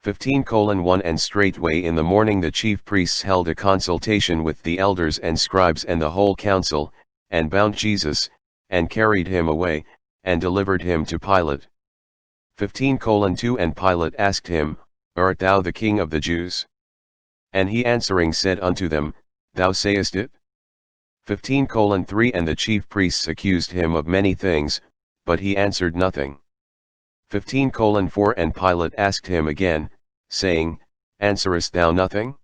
15:1 And straightway in the morning the chief priests held a consultation with the elders and scribes and the whole council, and bound Jesus, and carried him away, and delivered him to Pilate. 15:2 And Pilate asked him, Art thou the king of the Jews? And he answering said unto them, Thou sayest it. 15:3 And the chief priests accused him of many things, but he answered nothing. 15:4 And Pilate asked him again, saying, Answerest thou nothing?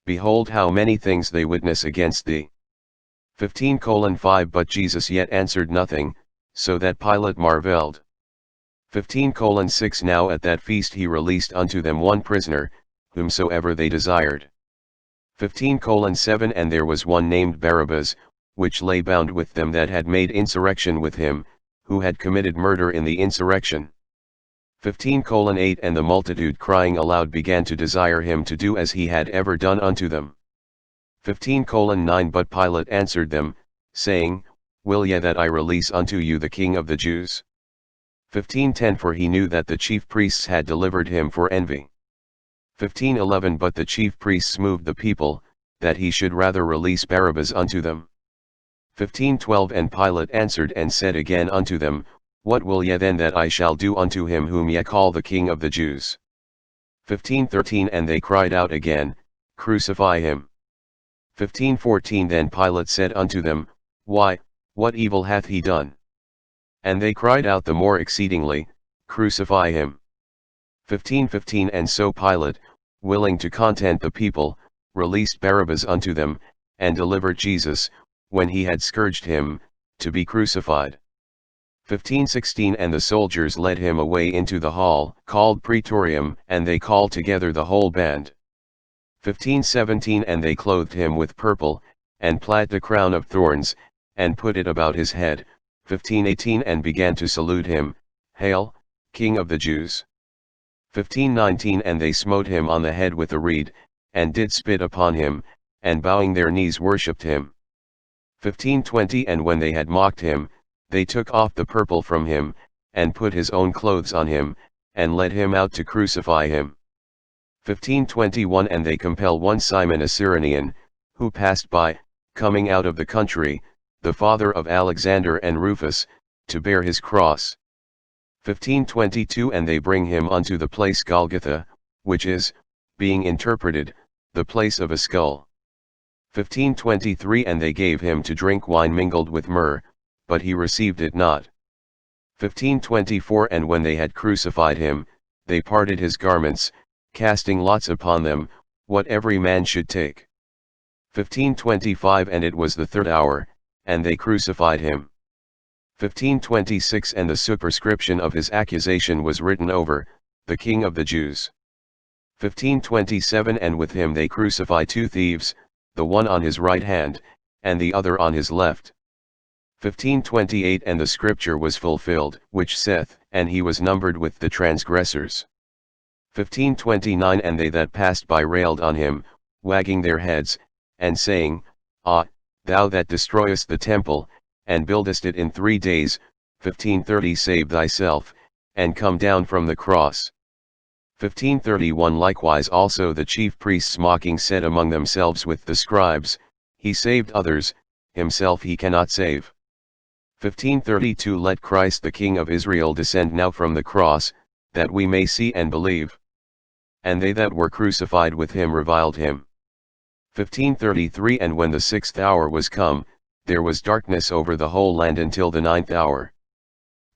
Behold how many things they witness against thee. 15:5 But Jesus yet answered nothing, so that Pilate marveled. 15:6 Now at that feast he released unto them one prisoner, whomsoever they desired. 15:7 And there was one named Barabbas, which lay bound with them that had made insurrection with him, who had committed murder in the insurrection. 15:8 And the multitude crying aloud began to desire him to do as he had ever done unto them. 15:9 But Pilate answered them, saying, Will ye that I release unto you the King of the Jews? 15:10 For he knew that the chief priests had delivered him for envy. 15:11 But the chief priests moved the people, that he should rather release Barabbas unto them. 15:12 And Pilate answered and said again unto them, What will ye then that I shall do unto him whom ye call the King of the Jews? 15:13 And they cried out again, Crucify him. 15:14 Then Pilate said unto them, Why, what evil hath he done? And they cried out the more exceedingly, Crucify him. 15:15 And so Pilate, willing to content the people, released Barabbas unto them, and delivered Jesus, when he had scourged him, to be crucified. 15:16 And the soldiers led him away into the hall, called Praetorium, and they called together the whole band. 15:17 And they clothed him with purple, and plaid a crown of thorns, and put it about his head. 15:18 And began to salute him, Hail, King of the Jews. 15:19 And they smote him on the head with a reed, and did spit upon him, and bowing their knees worshipped him. 15:20 And when they had mocked him, they took off the purple from him, and put his own clothes on him, and led him out to crucify him. 15:21 And they compel one Simon a Cyrenian, who passed by, coming out of the country, the father of Alexander and Rufus, to bear his cross. 15:22 And they bring him unto the place Golgotha, which is, being interpreted, the place of a skull. 15:23 And they gave him to drink wine mingled with myrrh, but he received it not. 15:24 And when they had crucified him, they parted his garments, casting lots upon them, what every man should take. 15:25 And it was the third hour, and they crucified him. 15:26 And the superscription of his accusation was written over, the King of the Jews. 15:27 And with him they crucify two thieves, the one on his right hand, and the other on his left. 15:28 And the scripture was fulfilled, which saith, And he was numbered with the transgressors. 15:29 And they that passed by railed on him, wagging their heads, and saying, Ah, thou that destroyest the temple, and buildest it in 3 days, 15:30 Save thyself, and come down from the cross. 15:31 Likewise also the chief priests mocking said among themselves with the scribes, He saved others, himself he cannot save. 15:32 Let Christ the King of Israel descend now from the cross, that we may see and believe. And they that were crucified with him reviled him. 15:33 And when the 6th hour was come, there was darkness over the whole land until the 9th hour.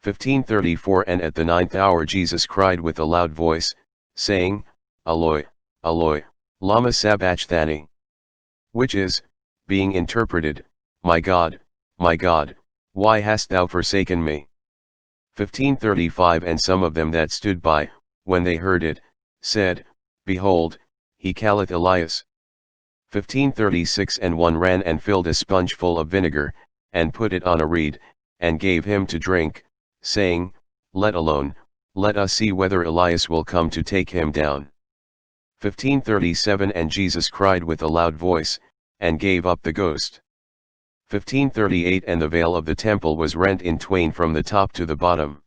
15:34 And at the 9th hour Jesus cried with a loud voice, saying, Eloi, Eloi, lama sabachthani. Which is, being interpreted, my God, why hast thou forsaken me? 15:35 And some of them that stood by, when they heard it, said, Behold, he calleth Elias. 15:36 And one ran and filled a sponge full of vinegar, and put it on a reed, and gave him to drink, saying, Let alone, let us see whether Elias will come to take him down. 15:37 And Jesus cried with a loud voice, and gave up the ghost. 15:38 And the veil of the temple was rent in twain from the top to the bottom.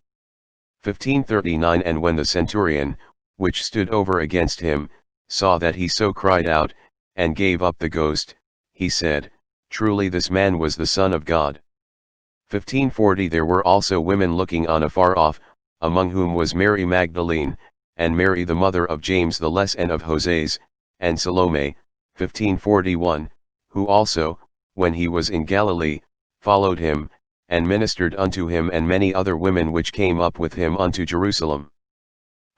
15:39 And when the centurion, which stood over against him, saw that he so cried out, and gave up the ghost, he said, Truly this man was the Son of God. 1540 There were also women looking on afar off, among whom was Mary Magdalene, and Mary the mother of James the Less and of Joses, and Salome, 1541, who also, when he was in Galilee, followed him, and ministered unto him, and many other women which came up with him unto Jerusalem.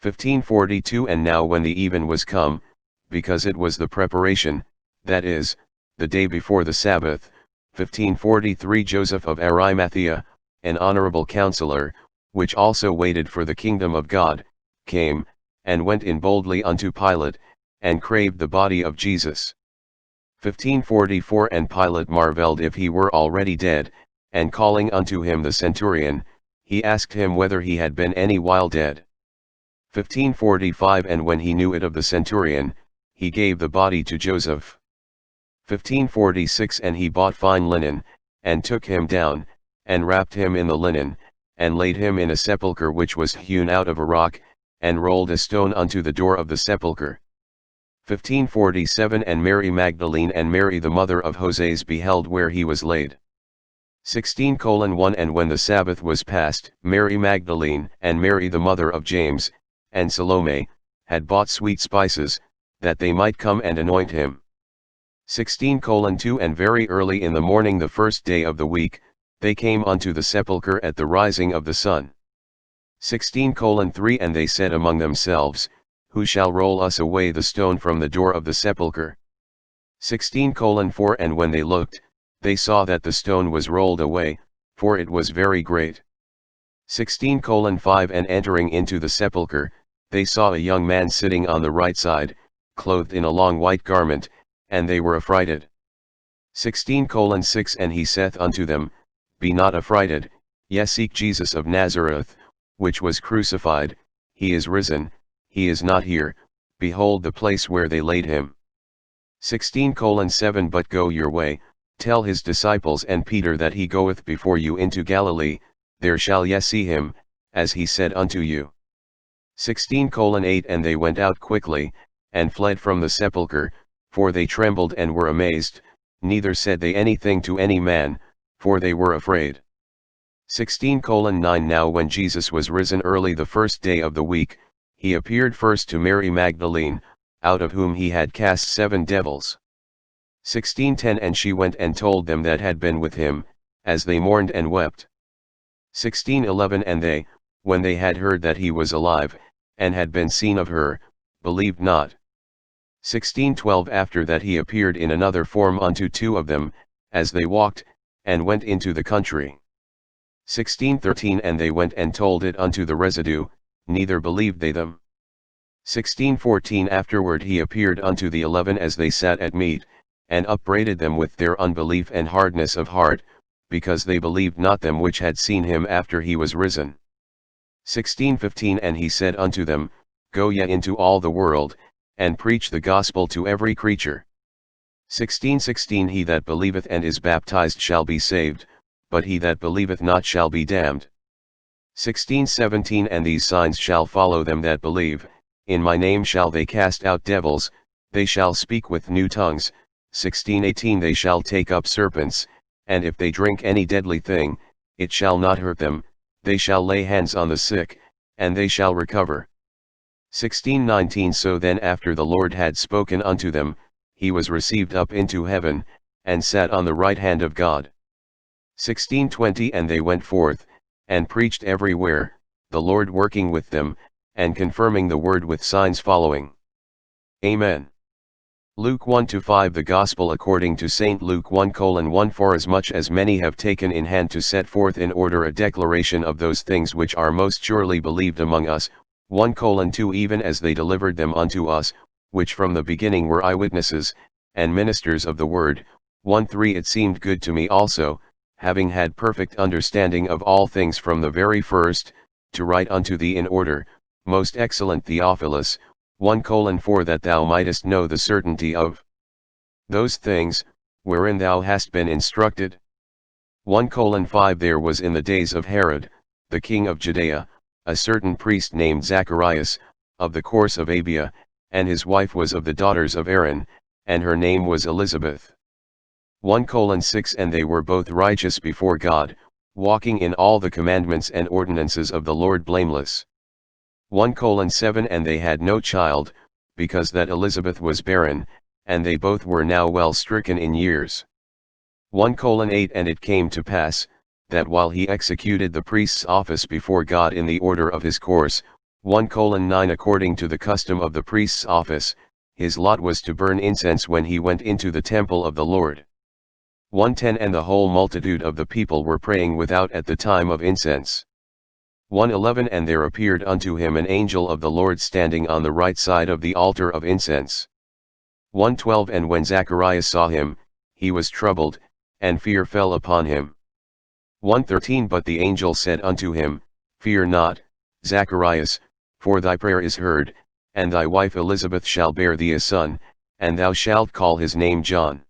1542 And now when the even was come, because it was the preparation, that is, the day before the Sabbath, 1543 Joseph of Arimathea, an honorable counselor, which also waited for the kingdom of God, came, and went in boldly unto Pilate, and craved the body of Jesus. 1544 And Pilate marveled if he were already dead, and calling unto him the centurion, he asked him whether he had been any while dead. 1545 And when he knew it of the centurion, he gave the body to Joseph. 1546 And he bought fine linen, and took him down, and wrapped him in the linen, and laid him in a sepulchre which was hewn out of a rock, and rolled a stone unto the door of the sepulchre. 1547 And Mary Magdalene and Mary the mother of Joses beheld where he was laid. 16:1 And when the Sabbath was past, Mary Magdalene and Mary the mother of James, and Salome, had bought sweet spices, that they might come and anoint him. 16:2 And very early in the morning the first day of the week, they came unto the sepulchre at the rising of the sun. 16:3 And they said among themselves, Who shall roll us away the stone from the door of the sepulchre? 16:4 And when they looked, they saw that the stone was rolled away, for it was very great. 16:5 And entering into the sepulchre, they saw a young man sitting on the right side, clothed in a long white garment, and they were affrighted. 16:6 And he saith unto them, Be not affrighted, ye seek Jesus of Nazareth, which was crucified, he is risen, he is not here, behold the place where they laid him. 16:7 But go your way, tell his disciples and Peter that he goeth before you into Galilee, there shall ye see him, as he said unto you. 16:8 And they went out quickly, and fled from the sepulchre, for they trembled and were amazed, neither said they anything to any man, for they were afraid. 16:9 Now when Jesus was risen early the first day of the week, he appeared first to Mary Magdalene, out of whom he had cast 7 devils. 16:10 And she went and told them that had been with him, as they mourned and wept. 16:11 And they, when they had heard that he was alive, and had been seen of her, believed not. 16:12 After that he appeared in another form unto 2 of them, as they walked, and went into the country. 16:13 And they went and told it unto the residue, neither believed they them. 16:14 Afterward he appeared unto the 11 as they sat at meat, and upbraided them with their unbelief and hardness of heart, because they believed not them which had seen him after he was risen. 16:15 And he said unto them, Go ye into all the world, and preach the gospel to every creature. 16:16 He that believeth and is baptized shall be saved, but he that believeth not shall be damned. 16:17 And these signs shall follow them that believe, in my name shall they cast out devils, they shall speak with new tongues. 16:18 They shall take up serpents, and if they drink any deadly thing, it shall not hurt them, they shall lay hands on the sick, and they shall recover. 16:19 So then after the Lord had spoken unto them, he was received up into heaven, and sat on the right hand of God. 16:20 And they went forth, and preached everywhere, the Lord working with them, and confirming the word with signs following. Amen. Luke 1-5 The Gospel according to St. Luke 1:1 Forasmuch as many have taken in hand to set forth in order a declaration of those things which are most surely believed among us, 1:2 Even as they delivered them unto us, which from the beginning were eyewitnesses, and ministers of the word, 1:3 It seemed good to me also, having had perfect understanding of all things from the very first, to write unto thee in order, most excellent Theophilus, 1:4 That thou mightest know the certainty of those things, wherein thou hast been instructed. 1:5 There was in the days of Herod, the king of Judea, a certain priest named Zacharias, of the course of Abia, and his wife was of the daughters of Aaron, and her name was Elizabeth. 1:6 And they were both righteous before God, walking in all the commandments and ordinances of the Lord blameless. 1:7 And they had no child, because that Elizabeth was barren, and they both were now well stricken in years. 1:8 And it came to pass, that while he executed the priest's office before God in the order of his course, 1:9 According to the custom of the priest's office, his lot was to burn incense when he went into the temple of the Lord. 1:10 And the whole multitude of the people were praying without at the time of incense. 1:11 And there appeared unto him an angel of the Lord standing on the right side of the altar of incense. 1:12 And when Zacharias saw him, he was troubled, and fear fell upon him. 1:13 But the angel said unto him, Fear not, Zacharias, for thy prayer is heard, and thy wife Elizabeth shall bear thee a son, and thou shalt call his name John.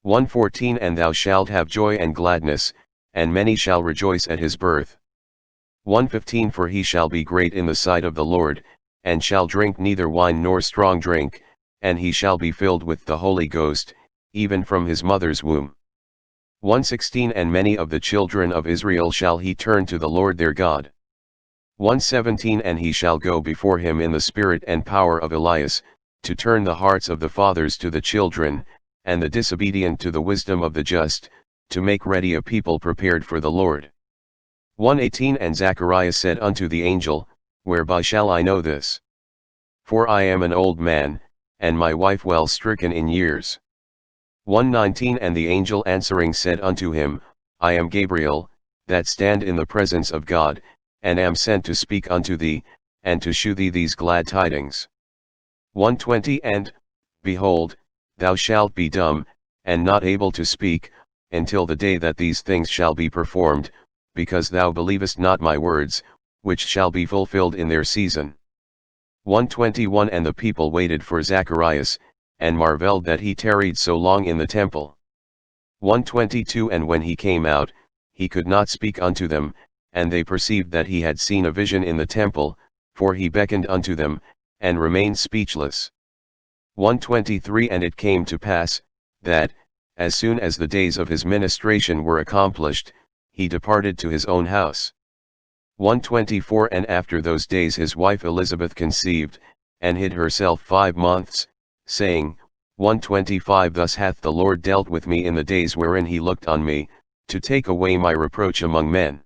1:14 And thou shalt have joy and gladness, and many shall rejoice at his birth. 1:15 For he shall be great in the sight of the Lord, and shall drink neither wine nor strong drink, and he shall be filled with the Holy Ghost, even from his mother's womb. 1:16 And many of the children of Israel shall he turn to the Lord their God. 1:17 And he shall go before him in the spirit and power of Elias, to turn the hearts of the fathers to the children, and the disobedient to the wisdom of the just, to make ready a people prepared for the Lord. 1:18 And Zacharias said unto the angel, Whereby shall I know this? For I am an old man, and my wife well stricken in years. 1:19 And the angel answering said unto him, I am Gabriel, that stand in the presence of God, and am sent to speak unto thee, and to shew thee these glad tidings. 1:20 And, behold, thou shalt be dumb, and not able to speak, until the day that these things shall be performed, because thou believest not my words, which shall be fulfilled in their season. 1:21 And the people waited for Zacharias, and marveled that he tarried so long in the temple. 1:22 And when he came out, he could not speak unto them, and they perceived that he had seen a vision in the temple, for he beckoned unto them, and remained speechless. 1:23 And it came to pass, that, as soon as the days of his ministration were accomplished, he departed to his own house. 1:24 And after those days his wife Elizabeth conceived, and hid herself 5 months, saying, 1:25 Thus hath the Lord dealt with me in the days wherein he looked on me, to take away my reproach among men.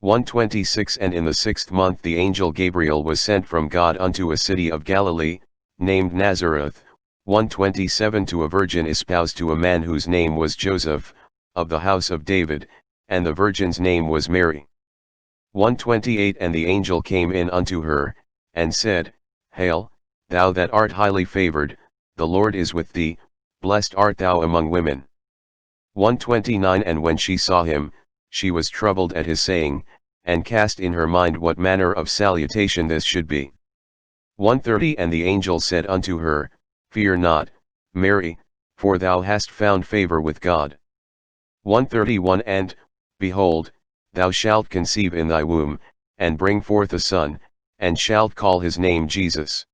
1:26 And in the 6th month the angel Gabriel was sent from God unto a city of Galilee, named Nazareth. 1:27 To a virgin espoused to a man whose name was Joseph, of the house of David, and the virgin's name was Mary. 1:28 And the angel came in unto her, and said, Hail, thou that art highly favored, the Lord is with thee, blessed art thou among women. 1:29 And when she saw him, she was troubled at his saying, and cast in her mind what manner of salutation this should be. 1:30 And the angel said unto her, Fear not, Mary, for thou hast found favor with God. 1:31 And, behold, thou shalt conceive in thy womb, and bring forth a son, and shalt call his name Jesus.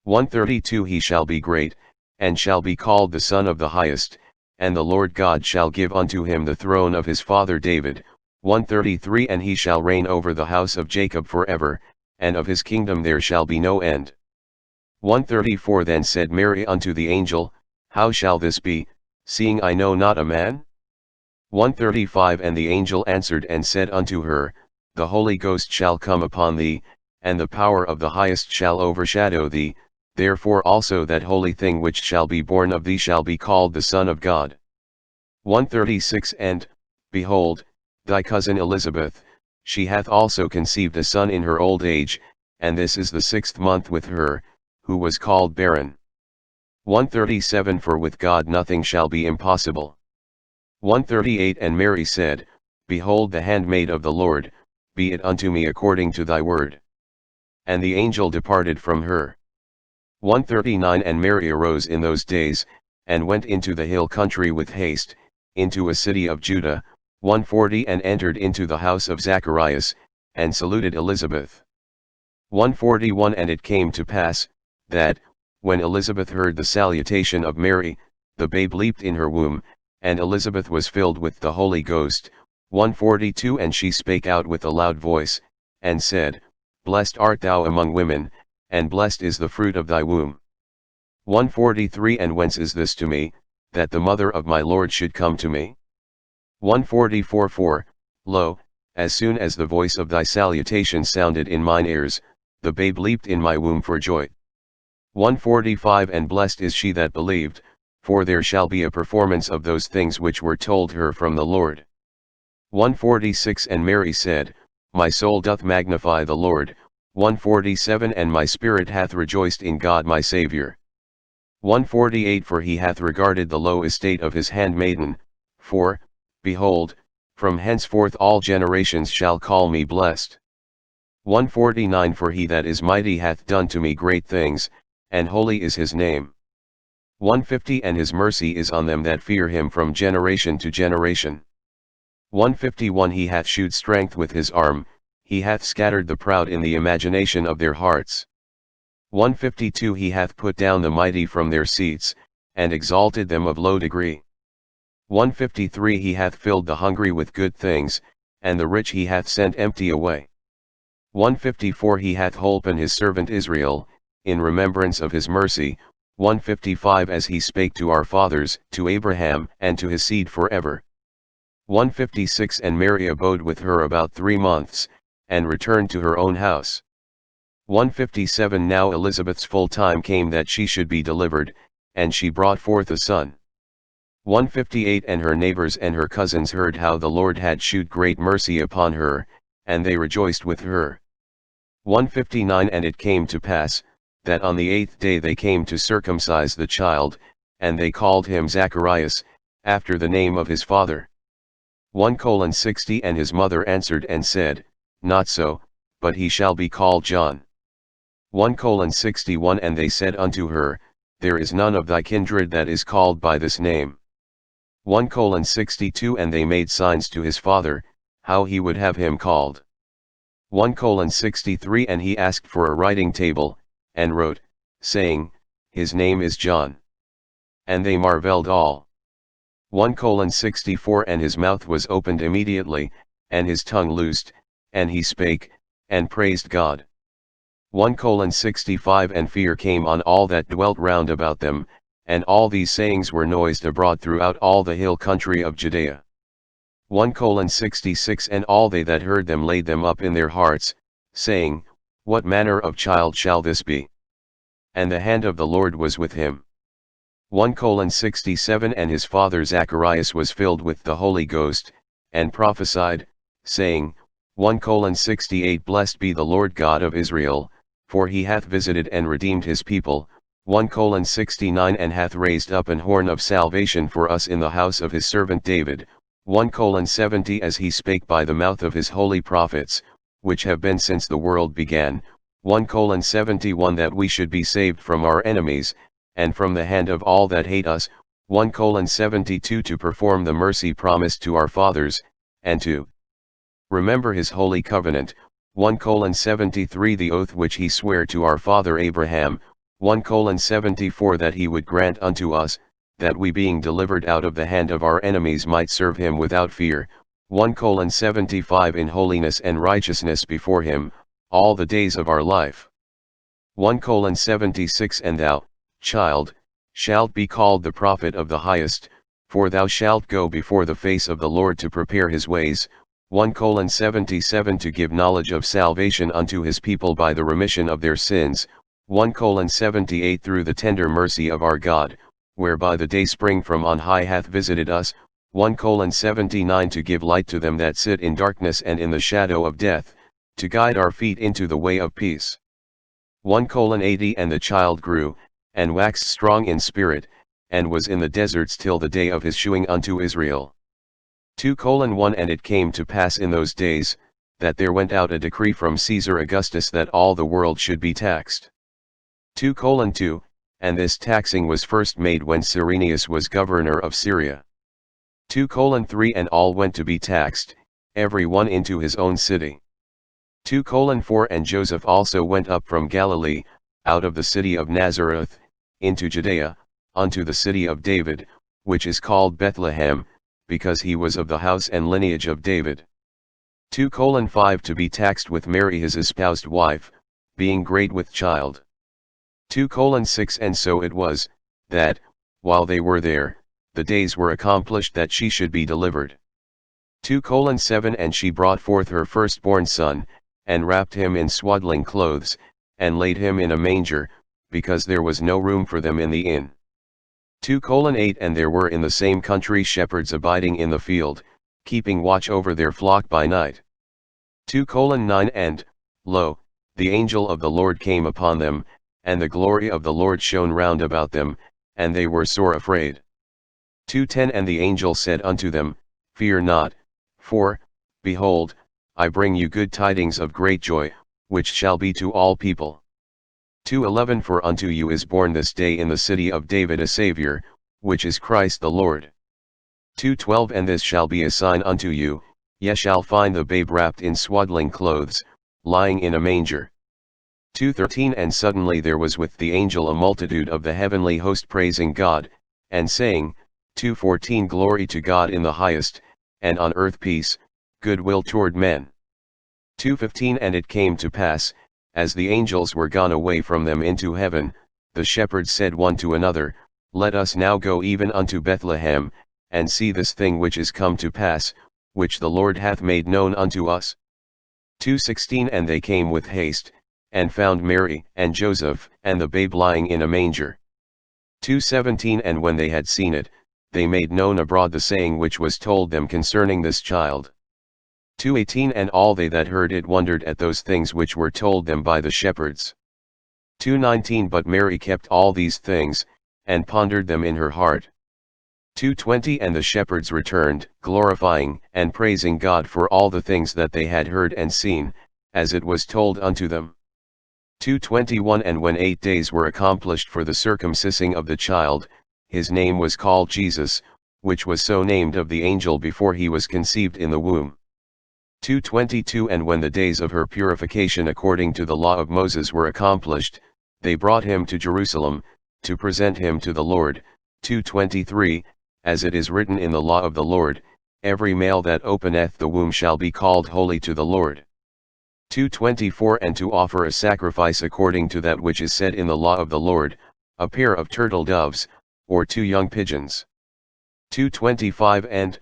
1:32 He shall be great, and shall be called the Son of the Highest, and the Lord God shall give unto him the throne of his father David. 1:33 And he shall reign over the house of Jacob forever, and of his kingdom there shall be no end. 1:34 Then said Mary unto the angel, How shall this be, seeing I know not a man? 1:35 And the angel answered and said unto her, The Holy Ghost shall come upon thee, and the power of the Highest shall overshadow thee, therefore also that holy thing which shall be born of thee shall be called the Son of God. 1:36 And, behold, thy cousin Elizabeth, she hath also conceived a son in her old age, and this is the 6th month with her, who was called barren. 1:37 For with God nothing shall be impossible. 1:38 And Mary said, Behold the handmaid of the Lord, be it unto me according to thy word. And the angel departed from her. 1:39 And Mary arose in those days, and went into the hill country with haste, into a city of Judah. 1:40 And entered into the house of Zacharias, and saluted Elizabeth. 141 And it came to pass, that, when Elizabeth heard the salutation of Mary, the babe leaped in her womb, and Elizabeth was filled with the Holy Ghost. 142 And she spake out with a loud voice, and said, Blessed art thou among women, and blessed is the fruit of thy womb. 143 And whence is this to me, that the mother of my Lord should come to me? 144 For, lo, as soon as the voice of thy salutation sounded in mine ears, the babe leaped in my womb for joy. 145 And blessed is she that believed, for there shall be a performance of those things which were told her from the Lord. 146 And Mary said, My soul doth magnify the Lord. 147 And my spirit hath rejoiced in God my Saviour. 148 For he hath regarded the low estate of his handmaiden, for, behold, from henceforth all generations shall call me blessed. 149 For he that is mighty hath done to me great things, and holy is his name. 150 And his mercy is on them that fear him from generation to generation. 151 He hath shewed strength with his arm, he hath scattered the proud in the imagination of their hearts. 152 He hath put down the mighty from their seats, and exalted them of low degree. 153 He hath filled the hungry with good things, and the rich he hath sent empty away. 154 He hath holpen his servant Israel, in remembrance of his mercy. 155 As he spake to our fathers, to Abraham, and to his seed forever. 156 And Mary abode with her about 3 months, and returned to her own house. 157 Now Elizabeth's full time came that she should be delivered, and she brought forth a son. 158 And her neighbors and her cousins heard how the Lord had shewed great mercy upon her, and they rejoiced with her. 159 And it came to pass, that on the 8th day they came to circumcise the child, and they called him Zacharias, after the name of his father. 1:60 And his mother answered and said, Not so, but he shall be called John. 1:61 And they said unto her, There is none of thy kindred that is called by this name. 1:62 And they made signs to his father, how he would have him called. 1:63 And he asked for a writing table, and wrote, saying, His name is John. And they marveled all. 1:64 And his mouth was opened immediately, and his tongue loosed, and he spake, and praised God. 1:65 And fear came on all that dwelt round about them, and all these sayings were noised abroad throughout all the hill country of Judea. 1:66 And all they that heard them laid them up in their hearts, saying, What manner of child shall this be? And the hand of the Lord was with him. 1:67 And his father Zacharias was filled with the Holy Ghost, and prophesied, saying, 1:68 Blessed be the Lord God of Israel, for he hath visited and redeemed his people. 1:69 And hath raised up an horn of salvation for us in the house of his servant David. 1:70 As he spake by the mouth of his holy prophets, which have been since the world began. 1:71 That we should be saved from our enemies, and from the hand of all that hate us. 1:72 To perform the mercy promised to our fathers, and to remember his holy covenant. 1:73 The oath which he sware to our father Abraham. 1:74 That he would grant unto us, that we being delivered out of the hand of our enemies might serve him without fear. 1:75 In holiness and righteousness before him, all the days of our life. 1:76 And thou, child, shalt be called the prophet of the highest, for thou shalt go before the face of the Lord to prepare his ways. 1:77 To give knowledge of salvation unto his people by the remission of their sins. 1:78 Through the tender mercy of our God, whereby the day spring from on high hath visited us. 1:79 To give light to them that sit in darkness and in the shadow of death, to guide our feet into the way of peace. 1:80 And the child grew, and waxed strong in spirit, and was in the deserts till the day of his shewing unto Israel. 2:1 And it came to pass in those days, that there went out a decree from Caesar Augustus that all the world should be taxed. 2:2 And this taxing was first made when Cyrenius was governor of Syria. 2:3 And all went to be taxed, every one into his own city. 2:4 And Joseph also went up from Galilee, out of the city of Nazareth, into Judea, unto the city of David, which is called Bethlehem, because he was of the house and lineage of David. 2:5 To be taxed with Mary his espoused wife, being great with child. 2:6 And so it was, that, while they were there, the days were accomplished that she should be delivered. 2:7 And she brought forth her firstborn son, and wrapped him in swaddling clothes, and laid him in a manger, because there was no room for them in the inn. 2:8 And there were in the same country shepherds abiding in the field, keeping watch over their flock by night. 2:9 And, lo, the angel of the Lord came upon them, and the glory of the Lord shone round about them, and they were sore afraid. 2:10 And the angel said unto them, Fear not, for, behold, I bring you good tidings of great joy, which shall be to all people. 2:11 For unto you is born this day in the city of David a Saviour, which is Christ the Lord. 2:12 And this shall be a sign unto you, ye shall find the babe wrapped in swaddling clothes, lying in a manger. 2:13 And suddenly there was with the angel a multitude of the heavenly host praising God, and saying, 2:14 Glory to God in the highest, and on earth peace, good will toward men. 2:15 And it came to pass, as the angels were gone away from them into heaven, the shepherds said one to another, Let us now go even unto Bethlehem, and see this thing which is come to pass, which the Lord hath made known unto us. 2:16 And they came with haste, and found Mary, and Joseph, and the babe lying in a manger. 2:17 And when they had seen it, they made known abroad the saying which was told them concerning this child. 2:18 And all they that heard it wondered at those things which were told them by the shepherds. 2:19 But Mary kept all these things, and pondered them in her heart. 2:20 And the shepherds returned, glorifying and praising God for all the things that they had heard and seen, as it was told unto them. 2:21 And when 8 days were accomplished for the circumcising of the child, his name was called Jesus, which was so named of the angel before he was conceived in the womb. 2:22 And when the days of her purification according to the law of Moses were accomplished, they brought him to Jerusalem, to present him to the Lord. 2:23 As it is written in the law of the Lord, every male that openeth the womb shall be called holy to the Lord. 2:24 And to offer a sacrifice according to that which is said in the law of the Lord, a pair of turtle doves, or 2 young pigeons. 2:25 And,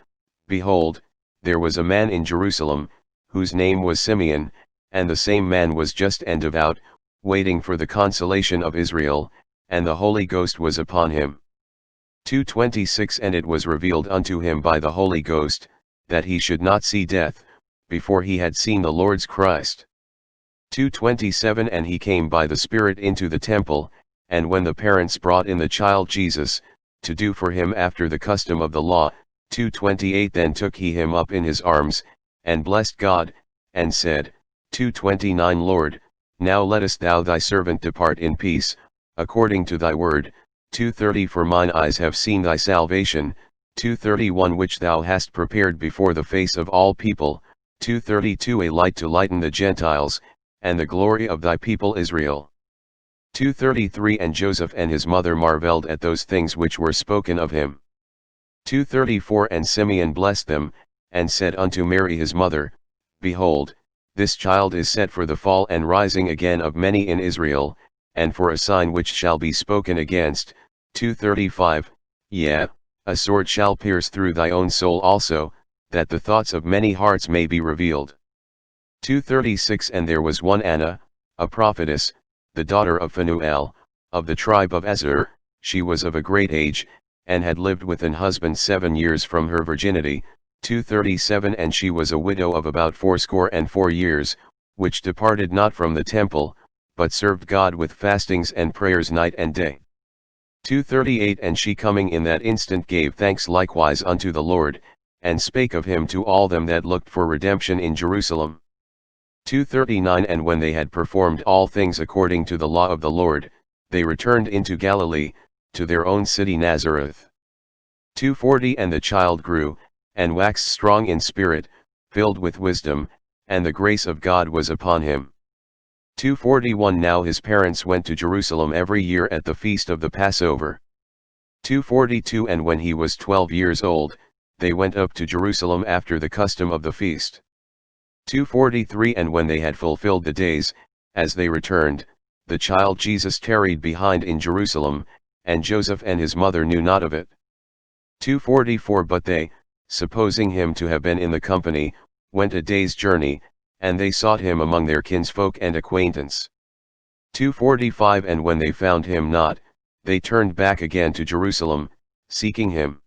behold, there was a man in Jerusalem, whose name was Simeon, and the same man was just and devout, waiting for the consolation of Israel, and the Holy Ghost was upon him. 2:26 And it was revealed unto him by the Holy Ghost, that he should not see death, before he had seen the Lord's Christ. 2:27 And he came by the Spirit into the temple, and when the parents brought in the child Jesus, to do for him after the custom of the law, 2:28 Then took he him up in his arms, and blessed God, and said, 2:29 Lord, now lettest thou thy servant depart in peace, according to thy word. 2:30 For mine eyes have seen thy salvation. 2:31 Which thou hast prepared before the face of all people. 2:32 A light to lighten the Gentiles, and the glory of thy people Israel. 2:33 And Joseph and his mother marveled at those things which were spoken of him. 2:34 And Simeon blessed them, and said unto Mary his mother, Behold, this child is set for the fall and rising again of many in Israel, and for a sign which shall be spoken against. 2:35 Yea, a sword shall pierce through thy own soul also, that the thoughts of many hearts may be revealed. 2:36 And there was one Anna, a prophetess, the daughter of Phanuel, of the tribe of Aser. She was of a great age, and had lived with an husband 7 years from her virginity. 2:37 And she was a widow of about 84 years, which departed not from the temple, but served God with fastings and prayers night and day. 2:38 And she coming in that instant gave thanks likewise unto the Lord, and spake of him to all them that looked for redemption in Jerusalem. 2:39 And when they had performed all things according to the law of the Lord, they returned into Galilee, to their own city Nazareth. 2:40 And the child grew, and waxed strong in spirit, filled with wisdom, and the grace of God was upon him. 241 Now his parents went to Jerusalem every year at the feast of the Passover. 242 And when he was 12 years old, they went up to Jerusalem after the custom of the feast. 243 And when they had fulfilled the days, as they returned, the child Jesus tarried behind in Jerusalem, and Joseph and his mother knew not of it. 244 But they, supposing him to have been in the company, went a day's journey, and they sought him among their kinsfolk and acquaintance. 245 And when they found him not, they turned back again to Jerusalem, seeking him.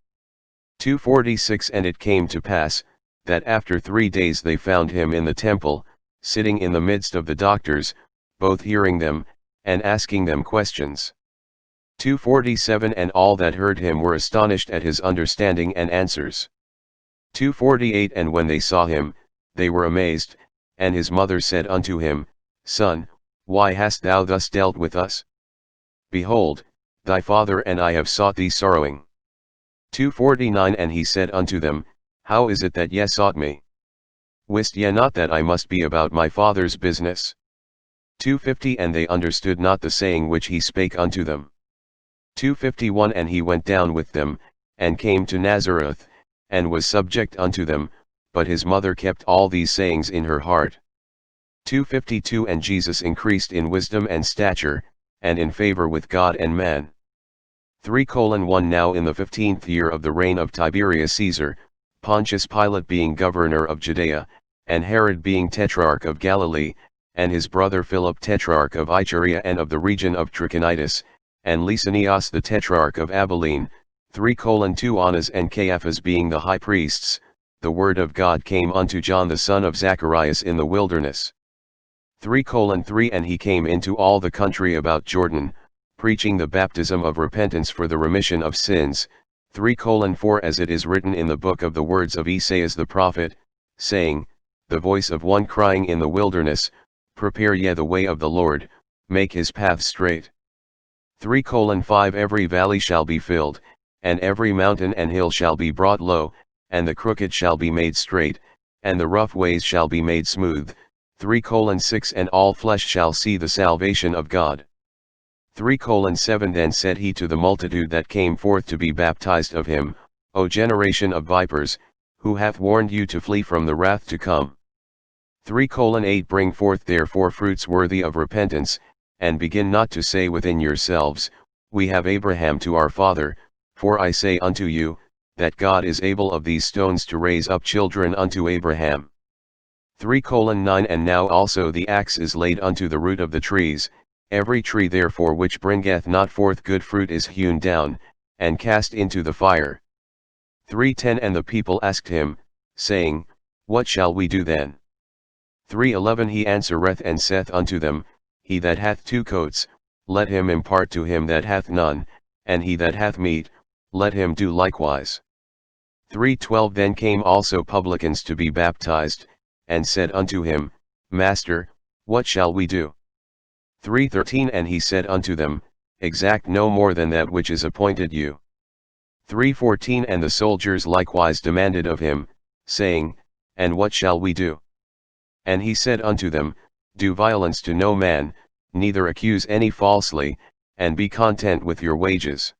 246 And it came to pass, that after 3 days they found him in the temple, sitting in the midst of the doctors, both hearing them, and asking them questions. 247 And all that heard him were astonished at his understanding and answers. 248 And when they saw him, they were amazed, and his mother said unto him, Son, why hast thou thus dealt with us? Behold, thy father and I have sought thee sorrowing. 249 And he said unto them, How is it that ye sought me? Wist ye not that I must be about my father's business? 250 And they understood not the saying which he spake unto them. 251 And he went down with them, and came to Nazareth, and was subject unto them, but his mother kept all these sayings in her heart. 252 And Jesus increased in wisdom and stature, and in favor with God and man. 3:1 Now in the 15th year of the reign of Tiberius Caesar, Pontius Pilate being governor of Judea, and Herod being tetrarch of Galilee, and his brother Philip tetrarch of Iturea and of the region of Trachonitis, and Lysanias the tetrarch of Abilene, 3:2 Annas and Caiaphas being the high priests, the word of God came unto John the son of Zacharias in the wilderness. 3:3 And he came into all the country about Jordan, preaching the baptism of repentance for the remission of sins. 3:4 As it is written in the book of the words of Esaias the prophet, saying, The voice of one crying in the wilderness, Prepare ye the way of the Lord, make his path straight. 3:5 Every valley shall be filled, and every mountain and hill shall be brought low, and the crooked shall be made straight, and the rough ways shall be made smooth. 3:6 And all flesh shall see the salvation of God. 3:7 Then said he to the multitude that came forth to be baptized of him, O generation of vipers, who hath warned you to flee from the wrath to come? 3:8 Bring forth therefore fruits worthy of repentance, and begin not to say within yourselves, We have Abraham to our father, for I say unto you, that God is able of these stones to raise up children unto Abraham. 3:9 And now also the axe is laid unto the root of the trees, every tree therefore which bringeth not forth good fruit is hewn down, and cast into the fire. 3:10 And the people asked him, saying, What shall we do then? 3:11 He answereth and saith unto them, He that hath 2 coats, let him impart to him that hath none, and he that hath meat, let him do likewise. 3:12 Then came also publicans to be baptized, and said unto him, Master, what shall we do? 3:13 And he said unto them, Exact no more than that which is appointed you. 3:14 And the soldiers likewise demanded of him, saying, And what shall we do? And he said unto them, Do violence to no man, neither accuse any falsely, and be content with your wages.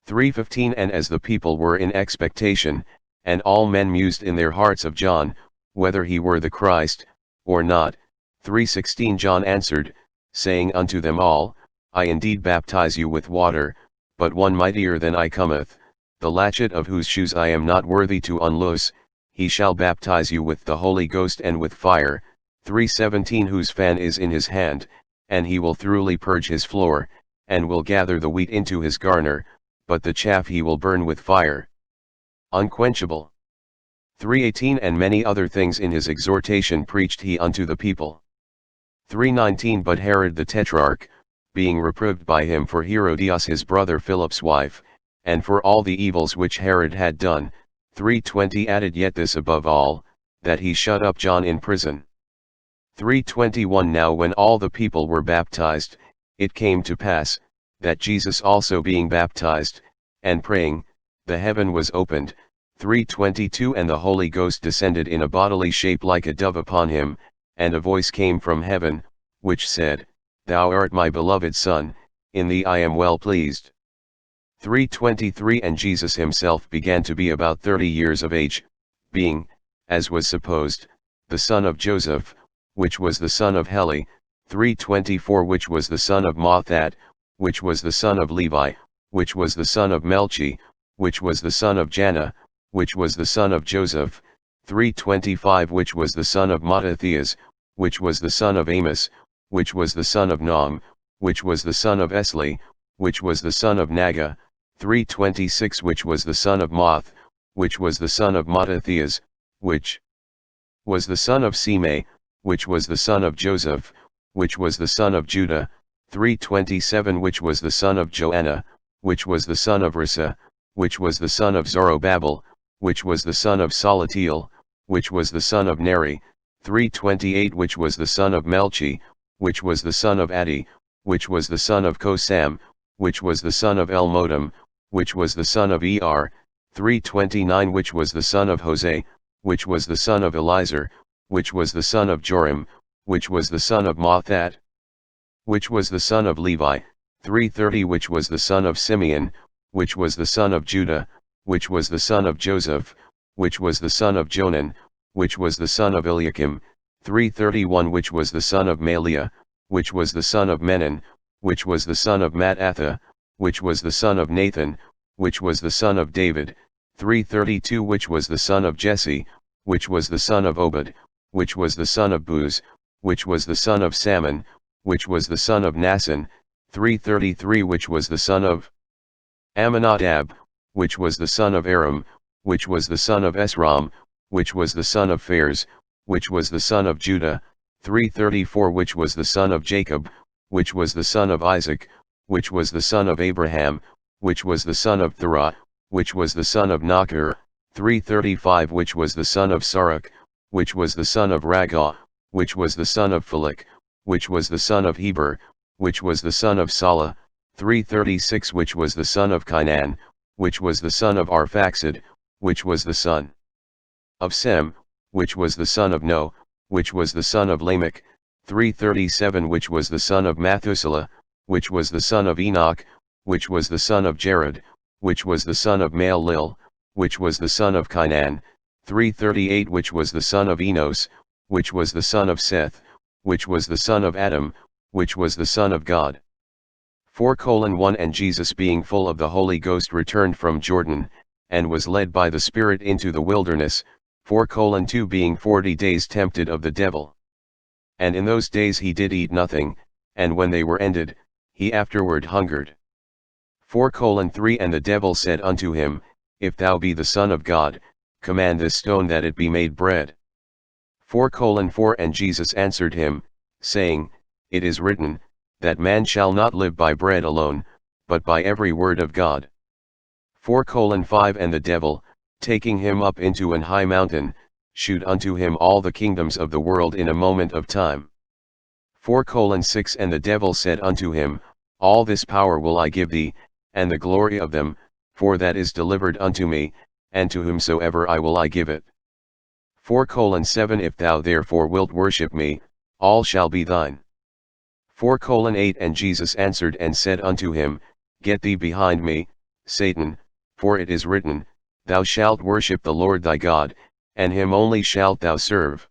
3:15 And as the people were in expectation, and all men mused in their hearts of John, whether he were the Christ, or not, 3:16 John answered, saying unto them all, I indeed baptize you with water, but one mightier than I cometh, the latchet of whose shoes I am not worthy to unloose, he shall baptize you with the Holy Ghost and with fire. 3:17 Whose fan is in his hand, and he will thoroughly purge his floor, and will gather the wheat into his garner, but the chaff he will burn with fire unquenchable. 3:18 And many other things in his exhortation preached he unto the people. 3:19 But Herod the tetrarch, being reproved by him for Herodias his brother Philip's wife, and for all the evils which Herod had done, 3:20 added yet this above all, that he shut up John in prison. 3:21 Now when all the people were baptized, it came to pass, that Jesus also being baptized, and praying, the heaven was opened, 3:22 And the Holy Ghost descended in a bodily shape like a dove upon him, and a voice came from heaven, which said, Thou art my beloved Son, in thee I am well pleased. 3:23 And Jesus himself began to be about 30 years of age, being, as was supposed, the son of Joseph, which was the son of Heli, 3:24 which was the son of Matthat, which was the son of Levi, which was the son of Melchi, which was the son of Janna, which was the son of Joseph, 3:25 which was the son of Mattathias, which was the son of Amos, which was the son of Naum, which was the son of Esli, which was the son of Naga, 3:26 which was the son of Moth, which was the son of Mattathias, which was the son of Semei, which was the son of Joseph, which was the son of Judah, 3:27 which was the son of Joanna, which was the son of Risa, which was the son of Zorobabel, which was the son of Salatiel, which was the son of Neri, 3:28 which was the son of Melchi, which was the son of Addi, which was the son of Kosam, which was the son of Elmodam, which was the son of Er, 3:29 which was the son of Hosea, which was the son of Eliezer, which was the son of Joram, which was the son of Matthat, which was the son of Levi, 3:30 which was the son of Simeon, which was the son of Judah, which was the son of Joseph, which was the son of Jonan, which was the son of Eliakim, 3:31 which was the son of Maliah, which was the son of Menon, which was the son of Mattatha, which was the son of Nathan, which was the son of David, 3:32 which was the son of Jesse, which was the son of Obed, which was the son of Buz, which was the son of Salmon, which was the son of Naasson, 3:33 which was the son of Amminadab, which was the son of Aram, which was the son of Esrom, which was the son of Phares, which was the son of Judah, 3:34 which was the son of Jacob, which was the son of Isaac, which was the son of Abraham, which was the son of Thera, which was the son of Nachor, 3:35 which was the son of Sarach, which was the son of Raggah, which was the son of Phalak, which was the son of Heber, which was the son of Salah, 3:36 which was the son of Cainan, which was the son of Arphaxad, which was the son of Sem, which was the son of No, which was the son of Lamech, 3:37 which was the son of Methuselah, which was the son of Enoch, which was the son of Jared, which was the son of Mahlil, which was the son of Cainan, 3:38 which was the son of Enos, which was the son of Seth, which was the son of Adam, which was the son of God. 4:1 And Jesus being full of the Holy Ghost returned from Jordan, and was led by the Spirit into the wilderness, 4:2 Being 40 days tempted of the devil. And in those days he did eat nothing, and when they were ended, he afterward hungered. 4:3 And the devil said unto him, If thou be the Son of God, command this stone that it be made bread. 4:4 And Jesus answered him, saying, It is written, that man shall not live by bread alone, but by every word of God. 4:5 And the devil, taking him up into an high mountain, shewed unto him all the kingdoms of the world in a moment of time. 4:6 And the devil said unto him, All this power will I give thee, and the glory of them, for that is delivered unto me, and to whomsoever I will I give it. 4:7 If thou therefore wilt worship me, all shall be thine. 4:8 And Jesus answered and said unto him, Get thee behind me, Satan, for it is written, Thou shalt worship the Lord thy God, and him only shalt thou serve.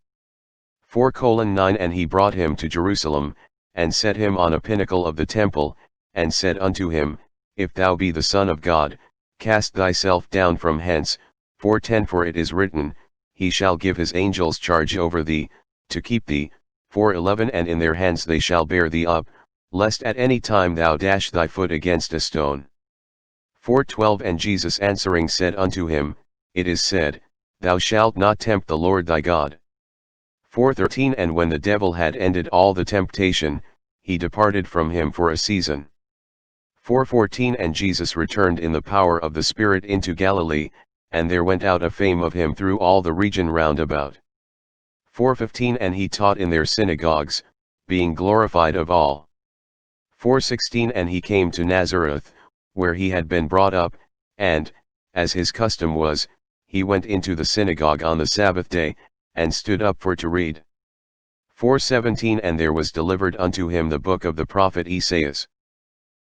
4:9 And he brought him to Jerusalem, and set him on a pinnacle of the temple, and said unto him, If thou be the Son of God, cast thyself down from hence, 4:10 For it is written, He shall give his angels charge over thee, to keep thee, 4:11 And in their hands they shall bear thee up, lest at any time thou dash thy foot against a stone. 4:12 And Jesus answering said unto him, It is said, Thou shalt not tempt the Lord thy God. 4:13 And when the devil had ended all the temptation, he departed from him for a season. 4:14 And Jesus returned in the power of the Spirit into Galilee, and there went out a fame of him through all the region round about. 4:15 And he taught in their synagogues, being glorified of all. 4:16 And he came to Nazareth, where he had been brought up, and, as his custom was, he went into the synagogue on the Sabbath day, and stood up for to read. 4:17 And there was delivered unto him the book of the prophet Esaias.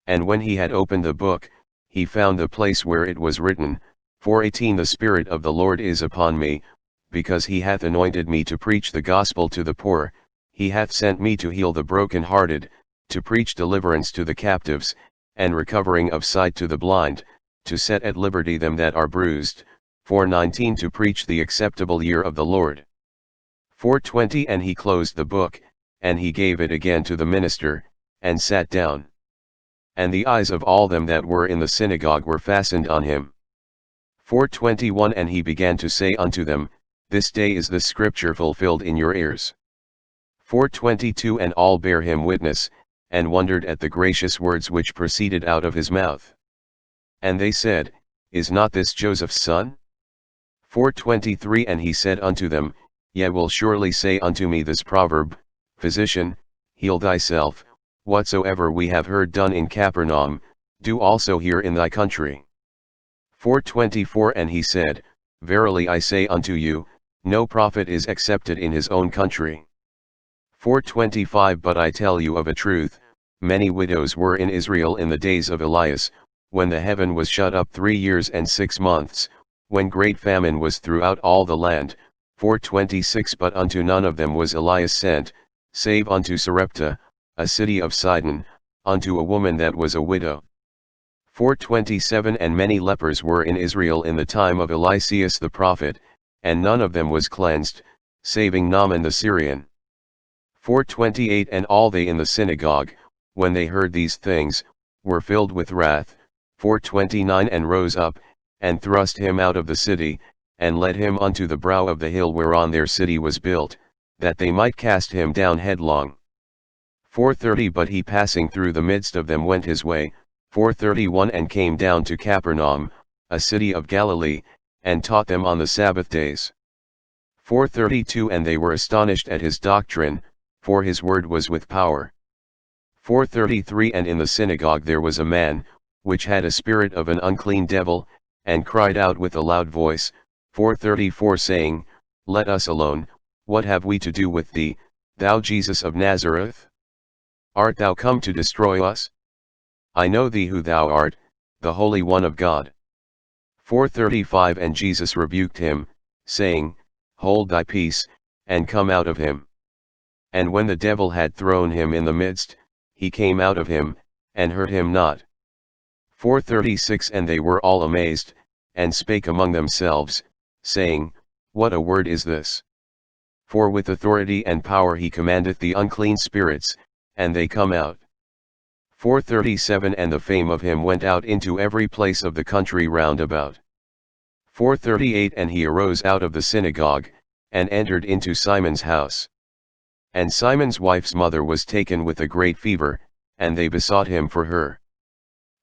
And when he had opened the book, he found the place where it was written, 4:18 The Spirit of the Lord is upon me, because he hath anointed me to preach the gospel to the poor, he hath sent me to heal the brokenhearted, to preach deliverance to the captives, and recovering of sight to the blind, to set at liberty them that are bruised, 4:19 To preach the acceptable year of the Lord. 4:20 And he closed the book, and he gave it again to the minister, and sat down. And the eyes of all them that were in the synagogue were fastened on him. 4:21 And he began to say unto them, This day is the scripture fulfilled in your ears. 4:22 And all bare him witness, and wondered at the gracious words which proceeded out of his mouth. And they said, Is not this Joseph's son? 4:23 And he said unto them, Ye will surely say unto me this proverb, Physician, heal thyself, whatsoever we have heard done in Capernaum, do also here in thy country. 4:24 And he said, Verily I say unto you, no prophet is accepted in his own country. 4:25 But I tell you of a truth, many widows were in Israel in the days of Elias, when the heaven was shut up 3 years and 6 months, when great famine was throughout all the land. 4:26 But unto none of them was Elias sent, save unto Sarepta, a city of Sidon, unto a woman that was a widow. 4:27 And many lepers were in Israel in the time of Eliseus the prophet, and none of them was cleansed, saving Naaman the Syrian. 4:28 And all they in the synagogue, when they heard these things, were filled with wrath. 4:29 And rose up, and thrust him out of the city, and led him unto the brow of the hill whereon their city was built, that they might cast him down headlong. 4:30 But he passing through the midst of them went his way. 4:31 And came down to Capernaum, a city of Galilee, and taught them on the Sabbath days. 4:32 And they were astonished at his doctrine, for his word was with power. 4:33 And in the synagogue there was a man, which had a spirit of an unclean devil, and cried out with a loud voice, 4:34 saying, Let us alone, what have we to do with thee, thou Jesus of Nazareth? Art thou come to destroy us? I know thee who thou art, the Holy One of God. 4:35 And Jesus rebuked him, saying, Hold thy peace, and come out of him. And when the devil had thrown him in the midst, he came out of him, and hurt him not. 4:36 And they were all amazed, and spake among themselves, saying, What a word is this? For with authority and power he commandeth the unclean spirits, and they come out. 4:37 And the fame of him went out into every place of the country round about. 4:38 And he arose out of the synagogue, and entered into Simon's house. And Simon's wife's mother was taken with a great fever, and they besought him for her.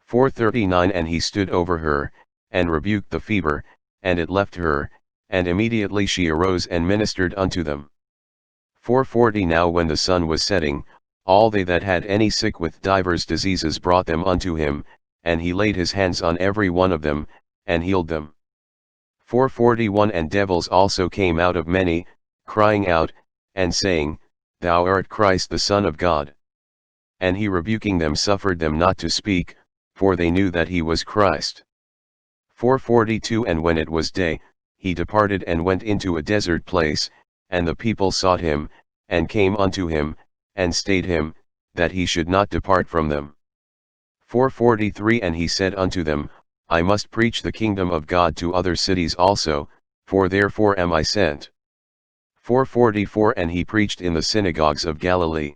4:39 And he stood over her, and rebuked the fever, and it left her, and immediately she arose and ministered unto them. 4:40 Now when the sun was setting, all they that had any sick with divers diseases brought them unto him, and he laid his hands on every one of them, and healed them. 4:41 And devils also came out of many, crying out, and saying, Thou art Christ the Son of God. And he rebuking them suffered them not to speak, for they knew that he was Christ. 4:42 And when it was day, he departed and went into a desert place, and the people sought him, and came unto him, and stayed him, that he should not depart from them. 4:43 And he said unto them, I must preach the kingdom of God to other cities also, for therefore am I sent. 4:44 And he preached in the synagogues of Galilee.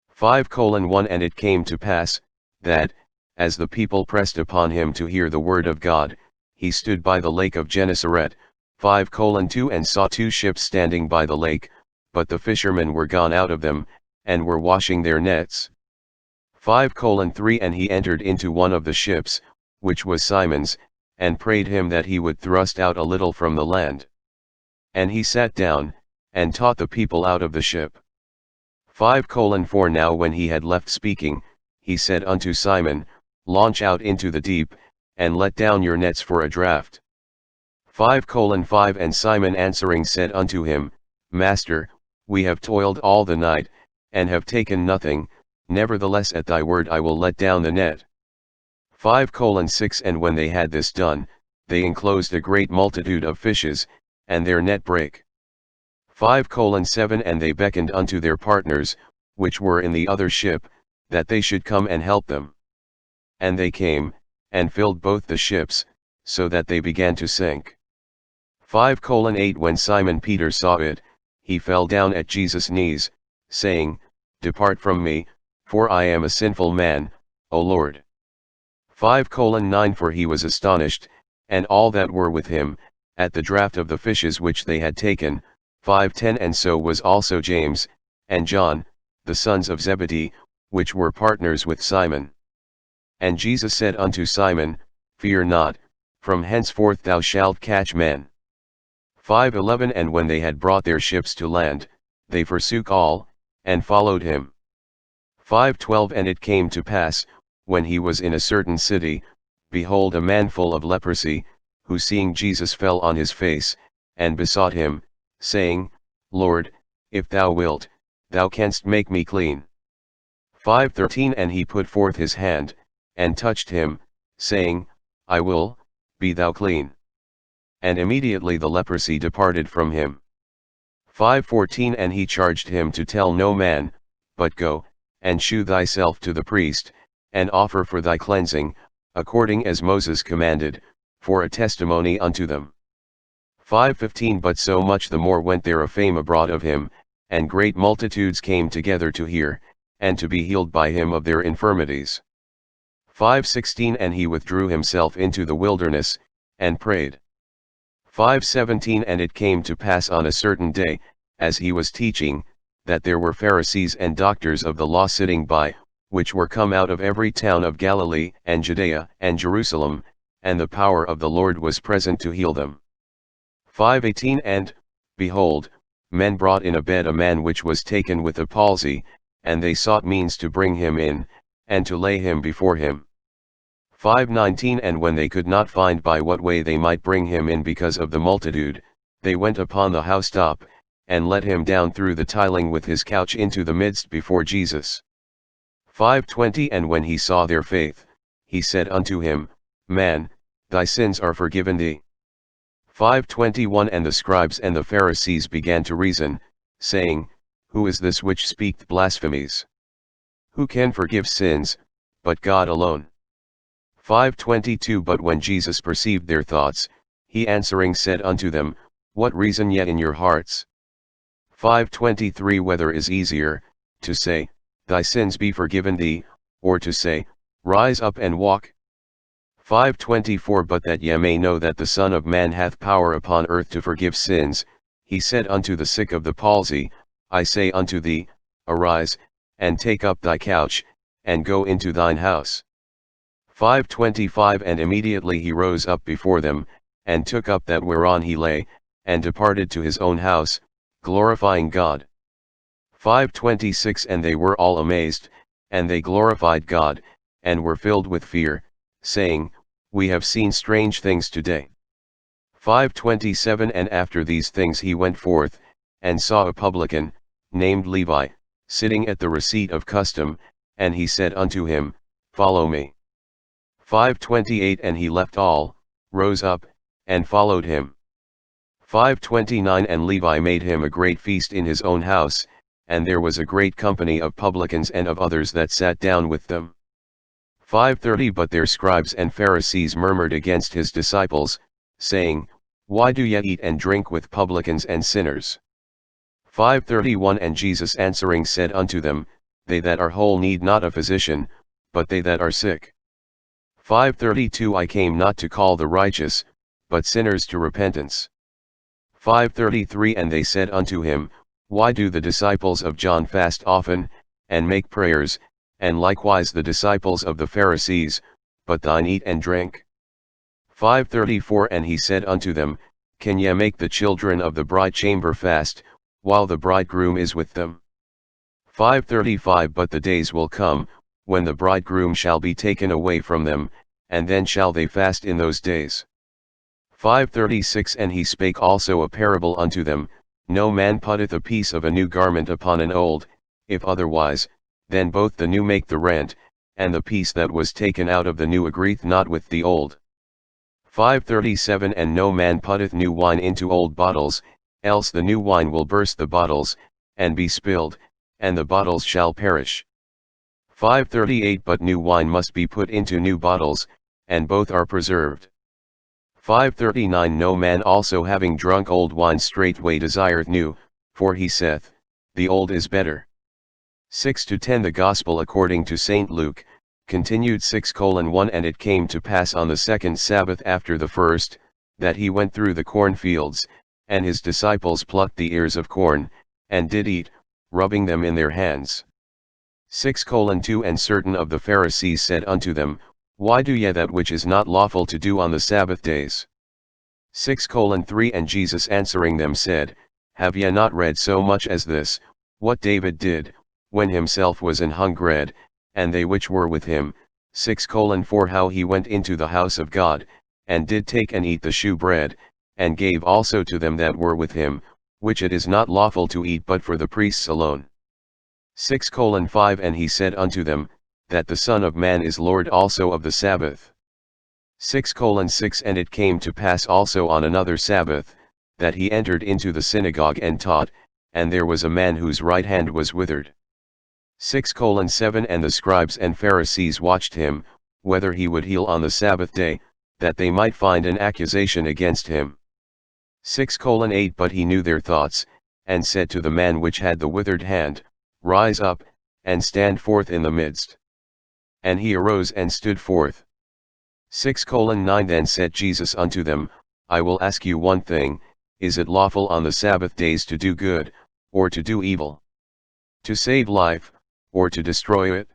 5:1 And it came to pass, that, as the people pressed upon him to hear the word of God, he stood by the lake of Gennesaret. 5:2 And saw 2 ships standing by the lake, but the fishermen were gone out of them, and were washing their nets. 5:3 And he entered into one of the ships, which was Simon's, and prayed him that he would thrust out a little from the land. And he sat down, and taught the people out of the ship. 5:4 Now when he had left speaking, he said unto Simon, Launch out into the deep, and let down your nets for a draught. 5:5 And Simon answering said unto him, Master, we have toiled all the night, and have taken nothing, nevertheless at thy word I will let down the net. 5:6 And when they had this done, they enclosed a great multitude of fishes, and their net brake. 5:7 And they beckoned unto their partners, which were in the other ship, that they should come and help them. And they came, and filled both the ships, so that they began to sink. 5:8 When Simon Peter saw it, he fell down at Jesus' knees, saying, Depart from me, for I am a sinful man, O Lord. 5:9 For he was astonished, and all that were with him, at the draught of the fishes which they had taken. 5:10 And so was also James, and John, the sons of Zebedee, which were partners with Simon. And Jesus said unto Simon, Fear not, from henceforth thou shalt catch men. 5:11 And when they had brought their ships to land, they forsook all, and followed him. 5:12 And it came to pass, when he was in a certain city, behold a man full of leprosy, who seeing Jesus fell on his face, and besought him, saying, Lord, if thou wilt, thou canst make me clean. 5:13 And he put forth his hand, and touched him, saying, I will, be thou clean. And immediately the leprosy departed from him. 5:14 And he charged him to tell no man, but go, and shew thyself to the priest, and offer for thy cleansing, according as Moses commanded, for a testimony unto them. 5:15 But so much the more went there a fame abroad of him, and great multitudes came together to hear, and to be healed by him of their infirmities. 5:16 And he withdrew himself into the wilderness, and prayed. 5:17 And it came to pass on a certain day, as he was teaching, that there were Pharisees and doctors of the law sitting by, which were come out of every town of Galilee and Judea and Jerusalem, and the power of the Lord was present to heal them. 5:18 And, behold, men brought in a bed a man which was taken with a palsy, and they sought means to bring him in, and to lay him before him. 5:19 And when they could not find by what way they might bring him in because of the multitude, they went upon the housetop, and let him down through the tiling with his couch into the midst before Jesus. 5:20 And when he saw their faith, he said unto him, Man, thy sins are forgiven thee. 5:21 And the scribes and the Pharisees began to reason, saying, Who is this which speaketh blasphemies? Who can forgive sins, but God alone? 5:22 But when Jesus perceived their thoughts, he answering said unto them, What reason yet in your hearts? 5:23 Whether is easier, to say, Thy sins be forgiven thee, or to say, Rise up and walk? 5:24 But that ye may know that the Son of Man hath power upon earth to forgive sins, he said unto the sick of the palsy, I say unto thee, Arise, and take up thy couch, and go into thine house. 5:25 And immediately he rose up before them, and took up that whereon he lay, and departed to his own house, glorifying God. 5:26 And they were all amazed, and they glorified God, and were filled with fear, saying, We have seen strange things today. 5:27 And after these things he went forth, and saw a publican, named Levi, sitting at the receipt of custom, and he said unto him, Follow me. 5:28 And he left all, rose up, and followed him. 5:29 And Levi made him a great feast in his own house, and there was a great company of publicans and of others that sat down with them. 5:30 But their scribes and Pharisees murmured against his disciples, saying, Why do ye eat and drink with publicans and sinners? 5:31 And Jesus answering said unto them, They that are whole need not a physician, but they that are sick. 5:32 I came not to call the righteous, but sinners to repentance. 5:33 And they said unto him, Why do the disciples of John fast often, and make prayers, and likewise the disciples of the Pharisees, but thine eat and drink? 5:34 And he said unto them, Can ye make the children of the bride chamber fast, while the bridegroom is with them? 5:35 But the days will come, when the bridegroom shall be taken away from them, and then shall they fast in those days. 5:36 And he spake also a parable unto them, No man putteth a piece of a new garment upon an old, if otherwise, then both the new make the rent, and the piece that was taken out of the new agreeth not with the old. 5:37 And no man putteth new wine into old bottles, else the new wine will burst the bottles, and be spilled, and the bottles shall perish. 5:38 But new wine must be put into new bottles, and both are preserved. 5:39 No man also having drunk old wine straightway desireth new, for he saith, The old is better. 6-10 The Gospel according to St. Luke, continued 6:1 And it came to pass on the second Sabbath after the first, that he went through the cornfields, and his disciples plucked the ears of corn, and did eat, rubbing them in their hands. 6:2 And certain of the Pharisees said unto them, Why do ye that which is not lawful to do on the Sabbath days? 6:3 And Jesus answering them said, Have ye not read so much as this, what David did, when himself was an hungred, and they which were with him? 6:4 How he went into the house of God, and did take and eat the shewbread, and gave also to them that were with him, which it is not lawful to eat but for the priests alone. 6:5 And he said unto them, that the Son of Man is Lord also of the Sabbath. 6:6 And it came to pass also on another Sabbath, that he entered into the synagogue and taught, and there was a man whose right hand was withered. 6:7 And the scribes and Pharisees watched him, whether he would heal on the Sabbath day, that they might find an accusation against him. 6:8 But he knew their thoughts, and said to the man which had the withered hand, Rise up, and stand forth in the midst. And he arose and stood forth. 6:9 Then said Jesus unto them, I will ask you one thing, is it lawful on the Sabbath days to do good, or to do evil? To save life, or to destroy it?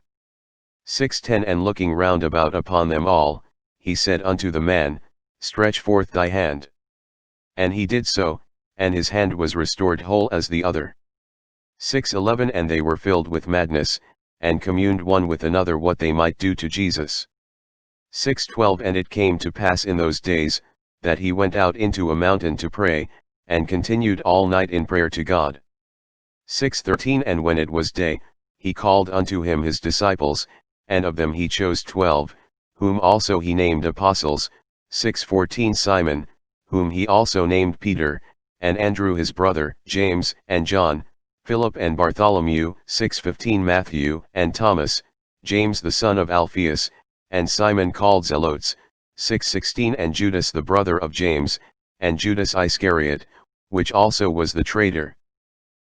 6:10 And looking round about upon them all, he said unto the man, Stretch forth thy hand. And he did so, and his hand was restored whole as the other. 6:11 And they were filled with madness, and communed one with another what they might do to Jesus. 6:12 And it came to pass in those days, that he went out into a mountain to pray, and continued all night in prayer to God. 6:13 And when it was day, he called unto him his disciples, and of them he chose 12, whom also he named apostles. 6:14 Simon, whom he also named Peter, and Andrew his brother, James and John, Philip and Bartholomew. 6:15 Matthew and Thomas, James the son of Alphaeus, and Simon called Zelotes. 6:16 And Judas the brother of James, and Judas Iscariot, which also was the traitor.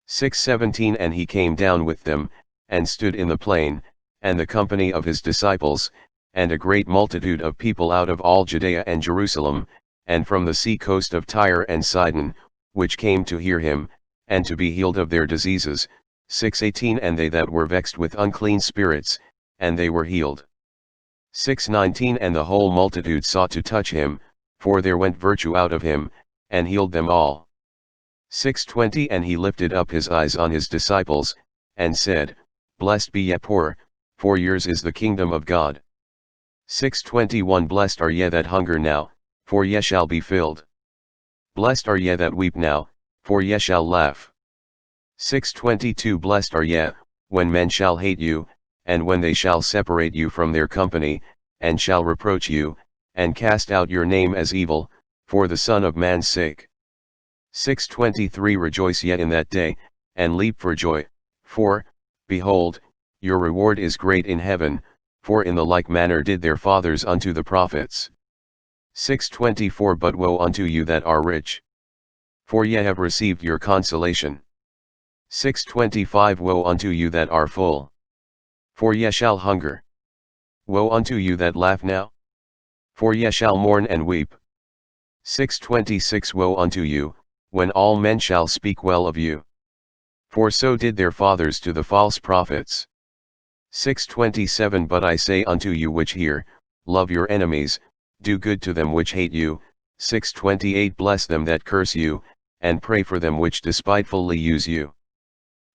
6:17 And he came down with them, and stood in the plain, and the company of his disciples, and a great multitude of people out of all Judea and Jerusalem, and from the sea coast of Tyre and Sidon, which came to hear him, and to be healed of their diseases. 6:18 And they that were vexed with unclean spirits, and they were healed. 6:19 And the whole multitude sought to touch him, for there went virtue out of him, and healed them all. 6:20 And he lifted up his eyes on his disciples, and said, Blessed be ye poor, for yours is the kingdom of God. 6:21 Blessed are ye that hunger now, for ye shall be filled. Blessed are ye that weep now, for ye shall laugh. 6:22 Blessed are ye, when men shall hate you, and when they shall separate you from their company, and shall reproach you, and cast out your name as evil, for the Son of Man's sake. 6:23 Rejoice ye in that day, and leap for joy, for, behold, your reward is great in heaven, for in the like manner did their fathers unto the prophets. 6:24 But woe unto you that are rich, for ye have received your consolation. 6:25 Woe unto you that are full, for ye shall hunger. Woe unto you that laugh now, for ye shall mourn and weep. 6:26 Woe unto you, when all men shall speak well of you, for so did their fathers to the false prophets. 6:27 But I say unto you which hear, love your enemies, do good to them which hate you. 6:28 Bless them that curse you, and pray for them which despitefully use you.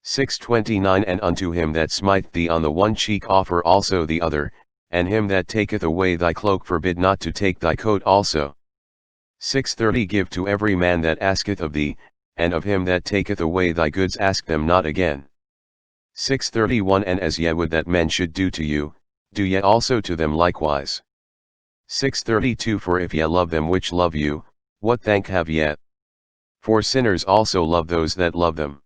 6:29 And unto him that smite thee on the one cheek offer also the other, and him that taketh away thy cloak forbid not to take thy coat also. 6:30 Give to every man that asketh of thee, and of him that taketh away thy goods ask them not again. 6:31 And as ye would that men should do to you, do ye also to them likewise. 6:32 For if ye love them which love you, what thank have ye? For sinners also love those that love them.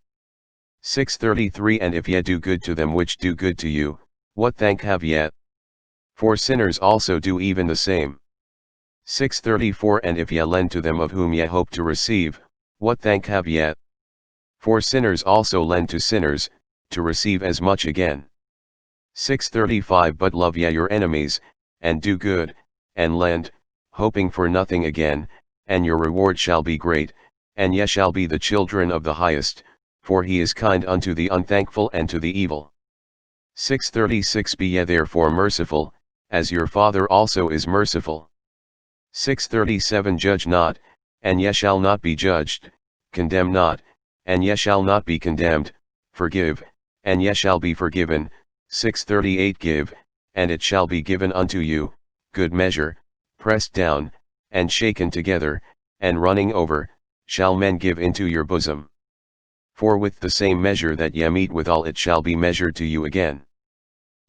6:33 And if ye do good to them which do good to you, what thank have ye? For sinners also do even the same. 6:34 And if ye lend to them of whom ye hope to receive, what thank have ye? For sinners also lend to sinners, to receive as much again. 6:35 But love ye your enemies, and do good, and lend, hoping for nothing again, and your reward shall be great, and ye shall be the children of the highest, for he is kind unto the unthankful and to the evil. 6:36 Be ye therefore merciful, as your Father also is merciful. 6:37 Judge not, and ye shall not be judged, condemn not, and ye shall not be condemned, forgive, and ye shall be forgiven. 6:38 Give, and it shall be given unto you, good measure, pressed down, and shaken together, and running over, shall men give into your bosom. For with the same measure that ye mete withal it shall be measured to you again.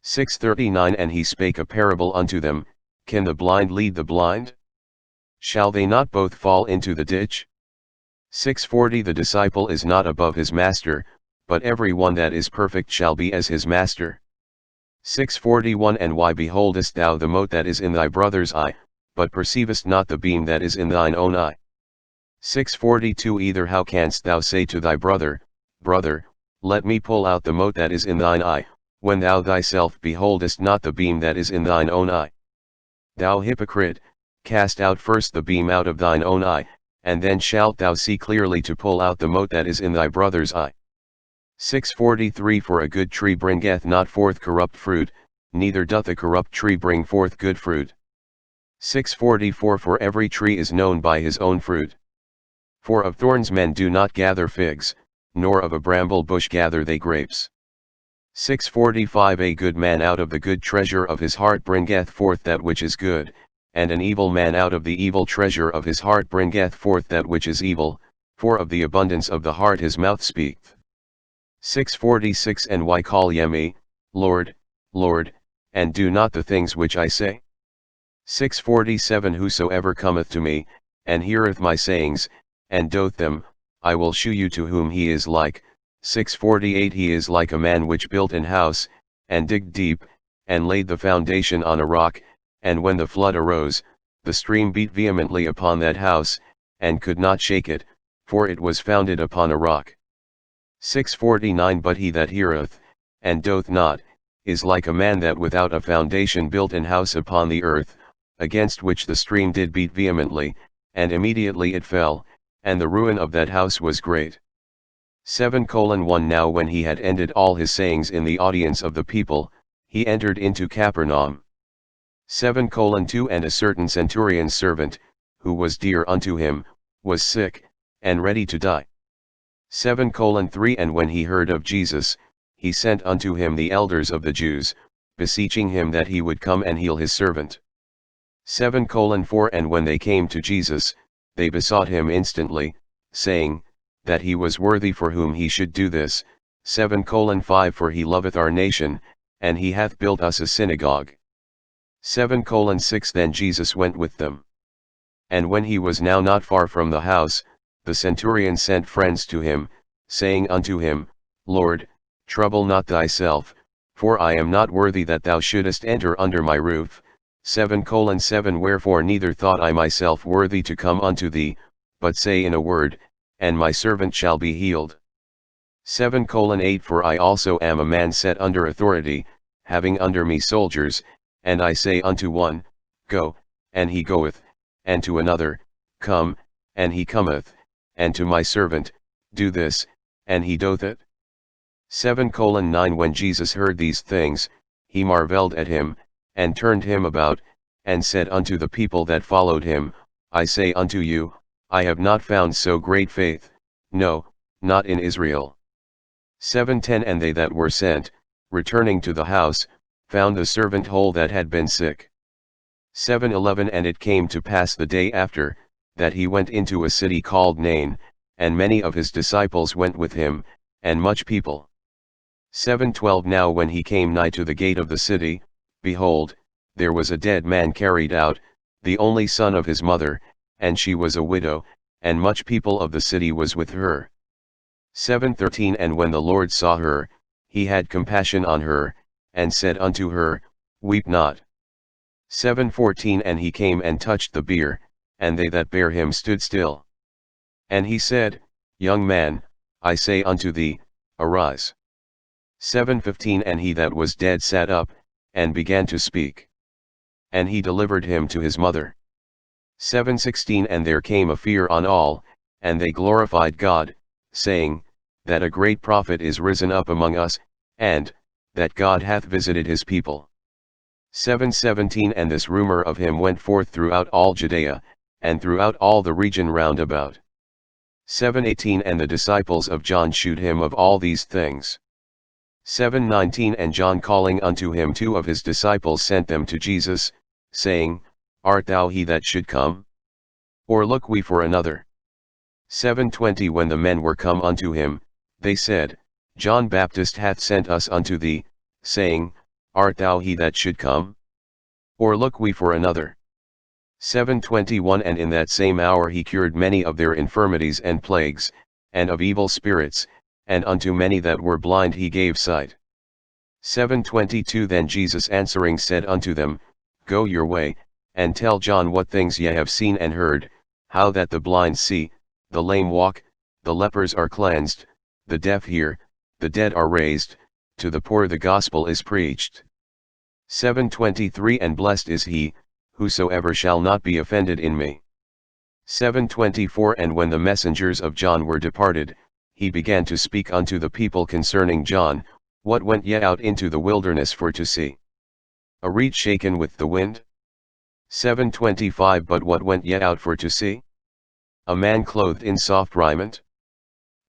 6:39 And he spake a parable unto them, Can the blind lead the blind? Shall they not both fall into the ditch? 6:40 The disciple is not above his master, but every one that is perfect shall be as his master. 6:41 And why beholdest thou the mote that is in thy brother's eye, but perceivest not the beam that is in thine own eye? 6:42 Either how canst thou say to thy brother, Brother, let me pull out the mote that is in thine eye, when thou thyself beholdest not the beam that is in thine own eye? Thou hypocrite, cast out first the beam out of thine own eye, and then shalt thou see clearly to pull out the mote that is in thy brother's eye. 6:43 For a good tree bringeth not forth corrupt fruit, neither doth a corrupt tree bring forth good fruit. 6:44 For every tree is known by his own fruit. For of thorns men do not gather figs, nor of a bramble bush gather they grapes. 6:45 A good man out of the good treasure of his heart bringeth forth that which is good, and an evil man out of the evil treasure of his heart bringeth forth that which is evil, for of the abundance of the heart his mouth speaketh. 6:46 And why call ye me, Lord, Lord, and do not the things which I say? 6:47 Whosoever cometh to me, and heareth my sayings, and doth them, I will shew you to whom he is like. 6:48 He is like a man which built an house, and digged deep, and laid the foundation on a rock, and when the flood arose, the stream beat vehemently upon that house, and could not shake it, for it was founded upon a rock. 6:49 But he that heareth, and doth not, is like a man that without a foundation built an house upon the earth, against which the stream did beat vehemently, and immediately it fell, and the ruin of that house was great. 7:1 Now when he had ended all his sayings in the audience of the people, he entered into Capernaum. 7:2 And a certain centurion's servant, who was dear unto him, was sick, and ready to die. 7:3 And when he heard of Jesus, he sent unto him the elders of the Jews, beseeching him that he would come and heal his servant. 7:4 And when they came to Jesus, they besought him instantly, saying, that he was worthy for whom he should do this. 7:5 For he loveth our nation, and he hath built us a synagogue. 7:6 Then Jesus went with them. And when he was now not far from the house, the centurion sent friends to him, saying unto him, Lord, trouble not thyself, for I am not worthy that thou shouldest enter under my roof. 7:7 Wherefore neither thought I myself worthy to come unto thee, but say in a word, and my servant shall be healed. 7:8 For I also am a man set under authority, having under me soldiers, and I say unto one, Go, and he goeth, and to another, Come, and he cometh, and to my servant, Do this, and he doth it. 7:9 When Jesus heard these things, he marvelled at him, and turned him about, and said unto the people that followed him, I say unto you, I have not found so great faith, no, not in Israel. 7:10 And they that were sent, returning to the house, found the servant whole that had been sick. 7:11 And it came to pass the day after, that he went into a city called Nain, and many of his disciples went with him, and much people. 7:12 Now when he came nigh to the gate of the city, behold, there was a dead man carried out, the only son of his mother, and she was a widow, and much people of the city was with her. 7:13 And when the Lord saw her, he had compassion on her, and said unto her, Weep not. 7:14 And he came and touched the bier, and they that bare him stood still. And he said, Young man, I say unto thee, arise. 7:15 And he that was dead sat up, and began to speak. And he delivered him to his mother. 7:16 And there came a fear on all, and they glorified God, saying, that a great prophet is risen up among us, and, that God hath visited his people. 7:17 And this rumor of him went forth throughout all Judea, and throughout all the region round about. 7:18 And the disciples of John shewed him of all these things. 7:19 And John calling unto him 2 of his disciples sent them to Jesus, saying, Art thou he that should come? Or look we for another? 7:20 When the men were come unto him, they said, John Baptist hath sent us unto thee, saying, Art thou he that should come? Or look we for another? 7:21 And in that same hour he cured many of their infirmities and plagues, and of evil spirits, and unto many that were blind he gave sight. 7:22 Then Jesus answering said unto them, Go your way, and tell John what things ye have seen and heard, how that the blind see, the lame walk, the lepers are cleansed, the deaf hear, the dead are raised, to the poor the gospel is preached. 7:23 And blessed is he, whosoever shall not be offended in me. 7:24 And when the messengers of John were departed, he began to speak unto the people concerning John, What went ye out into the wilderness for to see? A reed shaken with the wind? 7:25 But what went ye out for to see? A man clothed in soft raiment?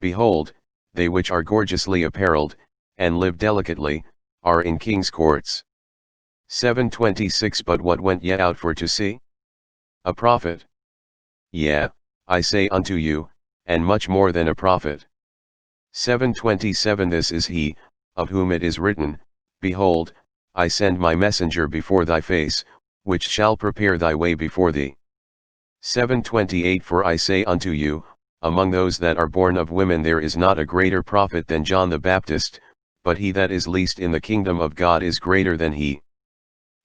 Behold, they which are gorgeously apparelled, and live delicately, are in king's courts. 7:26 But what went ye out for to see? A prophet? Yea, I say unto you, and much more than a prophet. 7:27 This is he, of whom it is written, Behold, I send my messenger before thy face, which shall prepare thy way before thee. 7:28 For I say unto you, among those that are born of women there is not a greater prophet than John the Baptist, but he that is least in the kingdom of God is greater than he.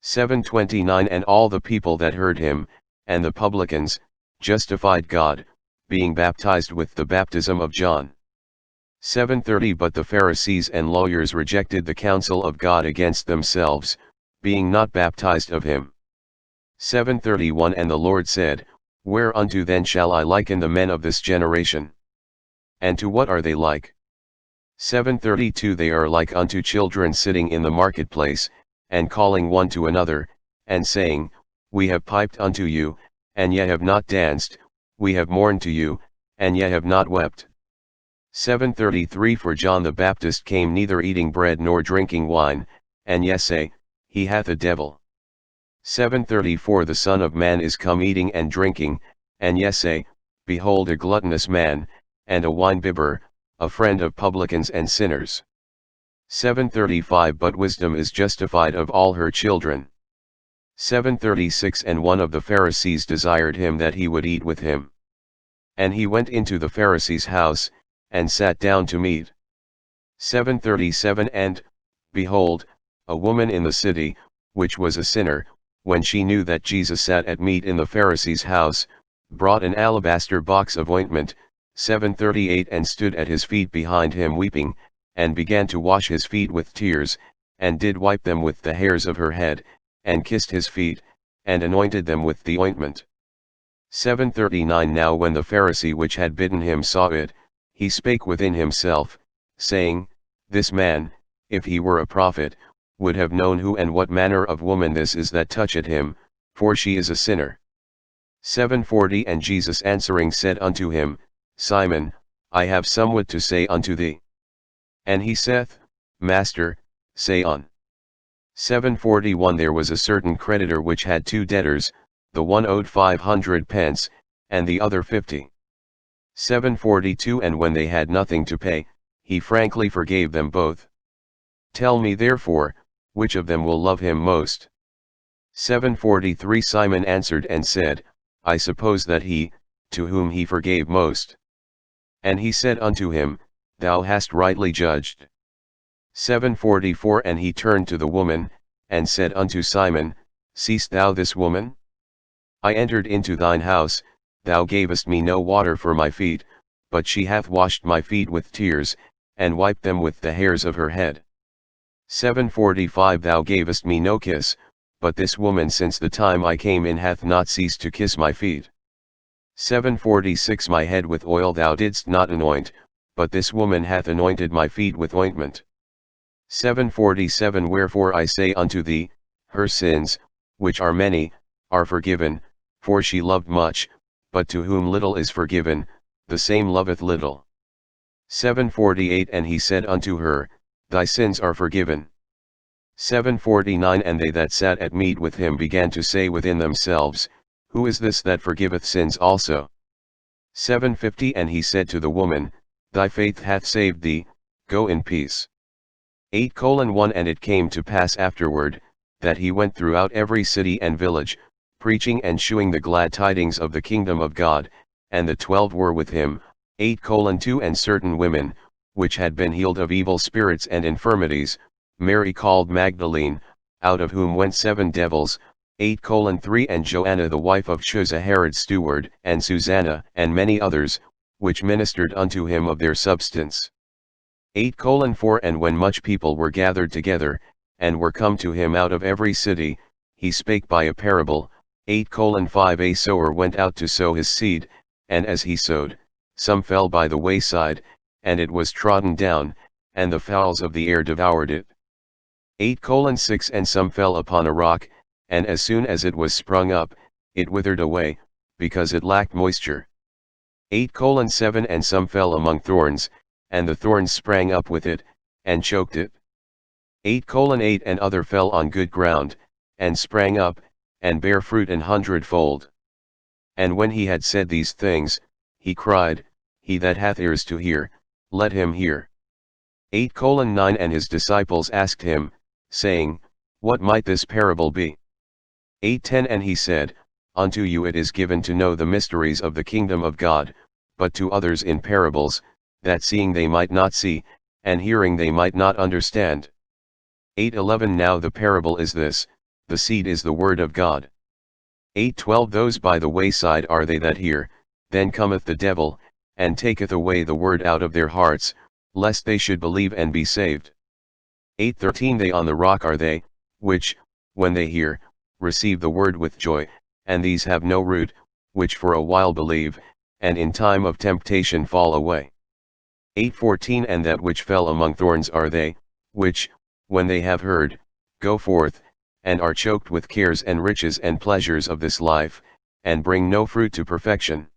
7:29 And all the people that heard him, and the publicans, justified God, being baptized with the baptism of John. 7:30 But the Pharisees and lawyers rejected the counsel of God against themselves, being not baptized of him. 7:31 And the Lord said, Whereunto then shall I liken the men of this generation? And to what are they like? 7:32 They are like unto children sitting in the marketplace, and calling one to another, and saying, We have piped unto you, and ye have not danced, we have mourned to you, and ye have not wept. 7:33 For John the Baptist came neither eating bread nor drinking wine, and ye say, He hath a devil. 7:34 The Son of Man is come eating and drinking, and ye say, Behold a gluttonous man, and a winebibber, a friend of publicans and sinners. 7:35 But wisdom is justified of all her children. 7:36 And one of the Pharisees desired him that he would eat with him. And he went into the Pharisee's house, and sat down to meat. 7:37 And, behold, a woman in the city, which was a sinner, when she knew that Jesus sat at meat in the Pharisee's house, brought an alabaster box of ointment. 7:38 And stood at his feet behind him weeping, and began to wash his feet with tears, and did wipe them with the hairs of her head, and kissed his feet, and anointed them with the ointment. 7:39 Now when the Pharisee which had bidden him saw it, he spake within himself, saying, This man, if he were a prophet, would have known who and what manner of woman this is that toucheth him, for she is a sinner. 7:40 And Jesus answering said unto him, Simon, I have somewhat to say unto thee. And he saith, Master, say on. 7:41 There was a certain creditor which had 2 debtors, the one owed 500 pence, and the other 50. 742 And when they had nothing to pay, he frankly forgave them both. Tell me therefore, which of them will love him most? 743 Simon answered and said, I suppose that he, to whom he forgave most. And he said unto him, Thou hast rightly judged. 744 And he turned to the woman, and said unto Simon, Seest thou this woman? I entered into thine house, thou gavest me no water for my feet, but she hath washed my feet with tears, and wiped them with the hairs of her head. 745 Thou gavest me no kiss, but this woman since the time I came in hath not ceased to kiss my feet. 746 My head with oil thou didst not anoint, but this woman hath anointed my feet with ointment. 747 Wherefore I say unto thee, her sins, which are many, are forgiven, for she loved much, but to whom little is forgiven, the same loveth little. 748 And he said unto her, Thy sins are forgiven. 749 And they that sat at meat with him began to say within themselves, Who is this that forgiveth sins also? 750 And he said to the woman, Thy faith hath saved thee, go in peace. 8:1 And it came to pass afterward, that he went throughout every city and village, preaching and shewing the glad tidings of the kingdom of God, and the 12 were with him. 8:2 And certain women, which had been healed of evil spirits and infirmities, Mary called Magdalene, out of whom went 7 devils, 8:3 And Joanna the wife of Chuza Herod's steward, and Susanna, and many others, which ministered unto him of their substance. 8:4 And when much people were gathered together, and were come to him out of every city, he spake by a parable. 8:5 A sower went out to sow his seed, and as he sowed, some fell by the wayside, and it was trodden down, and the fowls of the air devoured it. 8:6 And some fell upon a rock, and as soon as it was sprung up, it withered away, because it lacked moisture. 8:7 And some fell among thorns, and the thorns sprang up with it, and choked it. 8:8 And other fell on good ground, and sprang up, and bare fruit an hundredfold. And when he had said these things, he cried, He that hath ears to hear, let him hear. 8:9 And his disciples asked him, saying, What might this parable be? 8:10 And he said, Unto you it is given to know the mysteries of the kingdom of God, but to others in parables, that seeing they might not see, and hearing they might not understand. 8:11 Now the parable is this, the seed is the word of God. 8:12 Those by the wayside are they that hear, then cometh the devil, and taketh away the word out of their hearts, lest they should believe and be saved. 8:13 They on the rock are they, which, when they hear, receive the word with joy, and these have no root, which for a while believe, and in time of temptation fall away. 8:14 And that which fell among thorns are they, which, when they have heard, go forth, and are choked with cares and riches and pleasures of this life, and bring no fruit to perfection.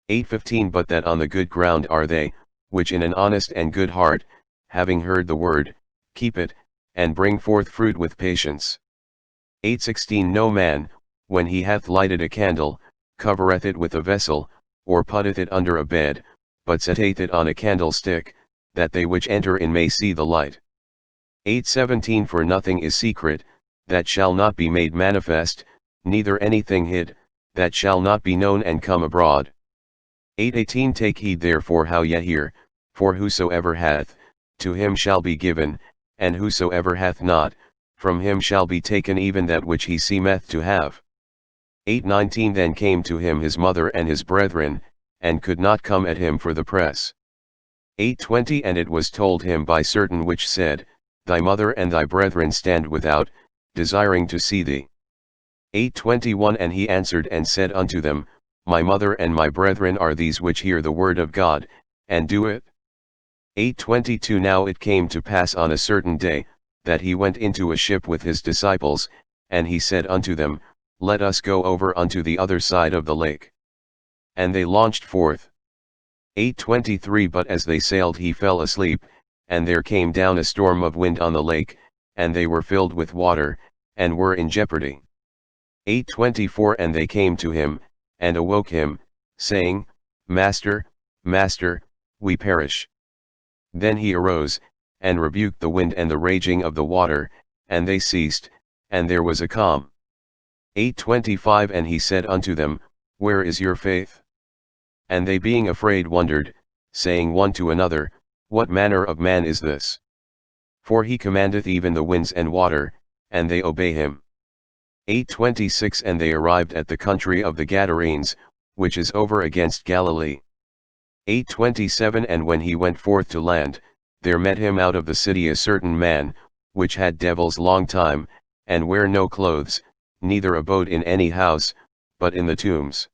8:15 But that on the good ground are they, which in an honest and good heart, having heard the word, keep it, and bring forth fruit with patience. 8:16 No man, when he hath lighted a candle, covereth it with a vessel, or putteth it under a bed, but setteth it on a candlestick, that they which enter in may see the light. 8:17 For nothing is secret, that shall not be made manifest, neither anything hid, that shall not be known and come abroad. 8:18 Take heed therefore how ye hear, for whosoever hath, to him shall be given, and whosoever hath not, from him shall be taken even that which he seemeth to have. 8:19 Then came to him his mother and his brethren, and could not come at him for the press. 8:20 And it was told him by certain which said, Thy mother and thy brethren stand without, desiring to see thee. 8:21 And he answered and said unto them, My mother and my brethren are these which hear the word of God, and do it. 8:22 Now it came to pass on a certain day, that he went into a ship with his disciples, and he said unto them, Let us go over unto the other side of the lake. And they launched forth. 8:23 But as they sailed he fell asleep, and there came down a storm of wind on the lake, and they were filled with water, and were in jeopardy. 8:24 And they came to him, and awoke him, saying, Master, Master, we perish. Then he arose, and rebuked the wind and the raging of the water, and they ceased, and there was a calm. 8:25 And he said unto them, Where is your faith? And they being afraid wondered, saying one to another, What manner of man is this? For he commandeth even the winds and water, and they obey him. 8:26 And they arrived at the country of the Gadarenes, which is over against Galilee. 8:27 And when he went forth to land, there met him out of the city a certain man, which had devils long time, and wear no clothes, neither abode in any house, but in the tombs.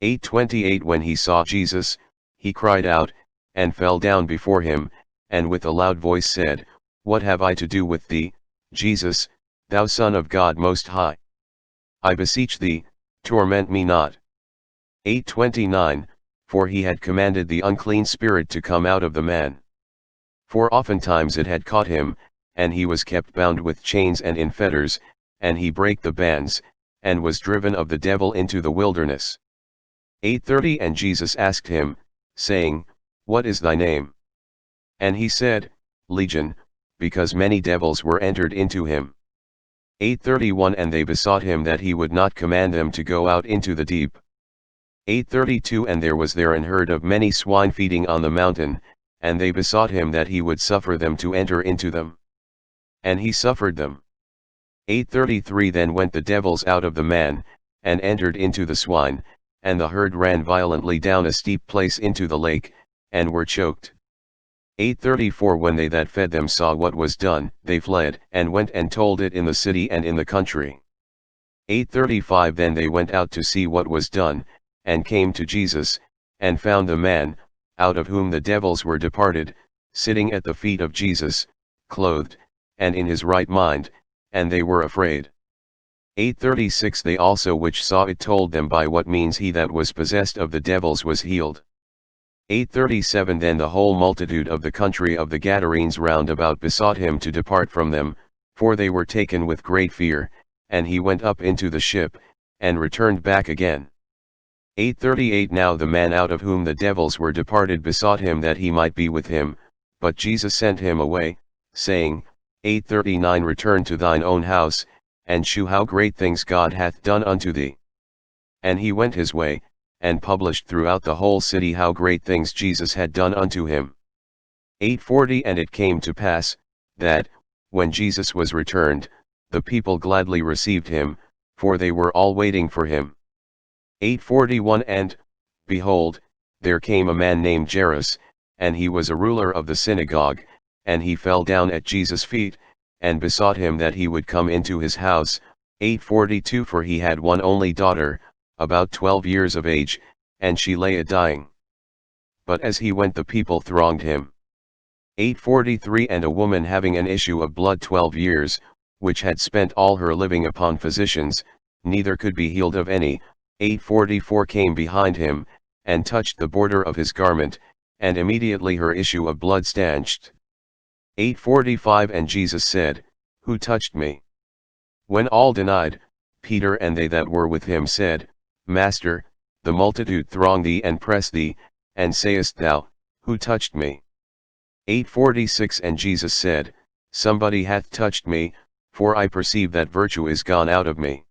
8:28 When he saw Jesus, he cried out, and fell down before him, and with a loud voice said, What have I to do with thee, Jesus, thou Son of God Most High? I beseech thee, torment me not. 8:29 For he had commanded the unclean spirit to come out of the man. For oftentimes it had caught him, and he was kept bound with chains and in fetters, and he brake the bands, and was driven of the devil into the wilderness. 8:30 And Jesus asked him, saying, What is thy name? And he said, Legion, because many devils were entered into him. 8:31 And they besought him that he would not command them to go out into the deep. 8:32 And there was there an herd of many swine feeding on the mountain, and they besought him that he would suffer them to enter into them. And he suffered them. 8:33 Then went the devils out of the man, and entered into the swine, and the herd ran violently down a steep place into the lake, and were choked. 8:34 When they that fed them saw what was done, they fled, and went and told it in the city and in the country. 8:35 Then they went out to see what was done, and came to Jesus, and found the man, out of whom the devils were departed, sitting at the feet of Jesus, clothed, and in his right mind, and they were afraid. 8:36 They also which saw it told them by what means he that was possessed of the devils was healed. 8:37 Then the whole multitude of the country of the Gadarenes round about besought him to depart from them, for they were taken with great fear, and he went up into the ship, and returned back again. 8:38 Now the man out of whom the devils were departed besought him that he might be with him, but Jesus sent him away, saying, 8:39 Return to thine own house, and shew how great things God hath done unto thee. And he went his way, and published throughout the whole city how great things Jesus had done unto him. 8:40 And it came to pass, that, when Jesus was returned, the people gladly received him, for they were all waiting for him. 8:41 And, behold, there came a man named Jairus, and he was a ruler of the synagogue, and he fell down at Jesus' feet, and besought him that he would come into his house. 8:42 For he had one only daughter, about 12 years of age, and she lay a-dying. But as he went the people thronged him. 8:43 And a woman having an issue of blood 12 years, which had spent all her living upon physicians, neither could be healed of any, 8:44 came behind him, and touched the border of his garment, and immediately her issue of blood stanched. 8:45 And Jesus said, Who touched me? When all denied, Peter and they that were with him said, Master, the multitude throng thee and press thee, and sayest thou, Who touched me? 8:46 And Jesus said, Somebody hath touched me, for I perceive that virtue is gone out of me.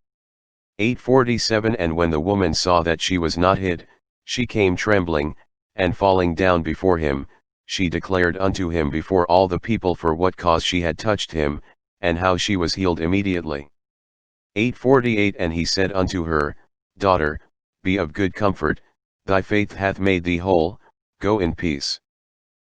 8:47 And when the woman saw that she was not hid, she came trembling, and falling down before him, she declared unto him before all the people for what cause she had touched him, and how she was healed immediately. 8:48 And he said unto her, Daughter, be of good comfort, thy faith hath made thee whole, go in peace.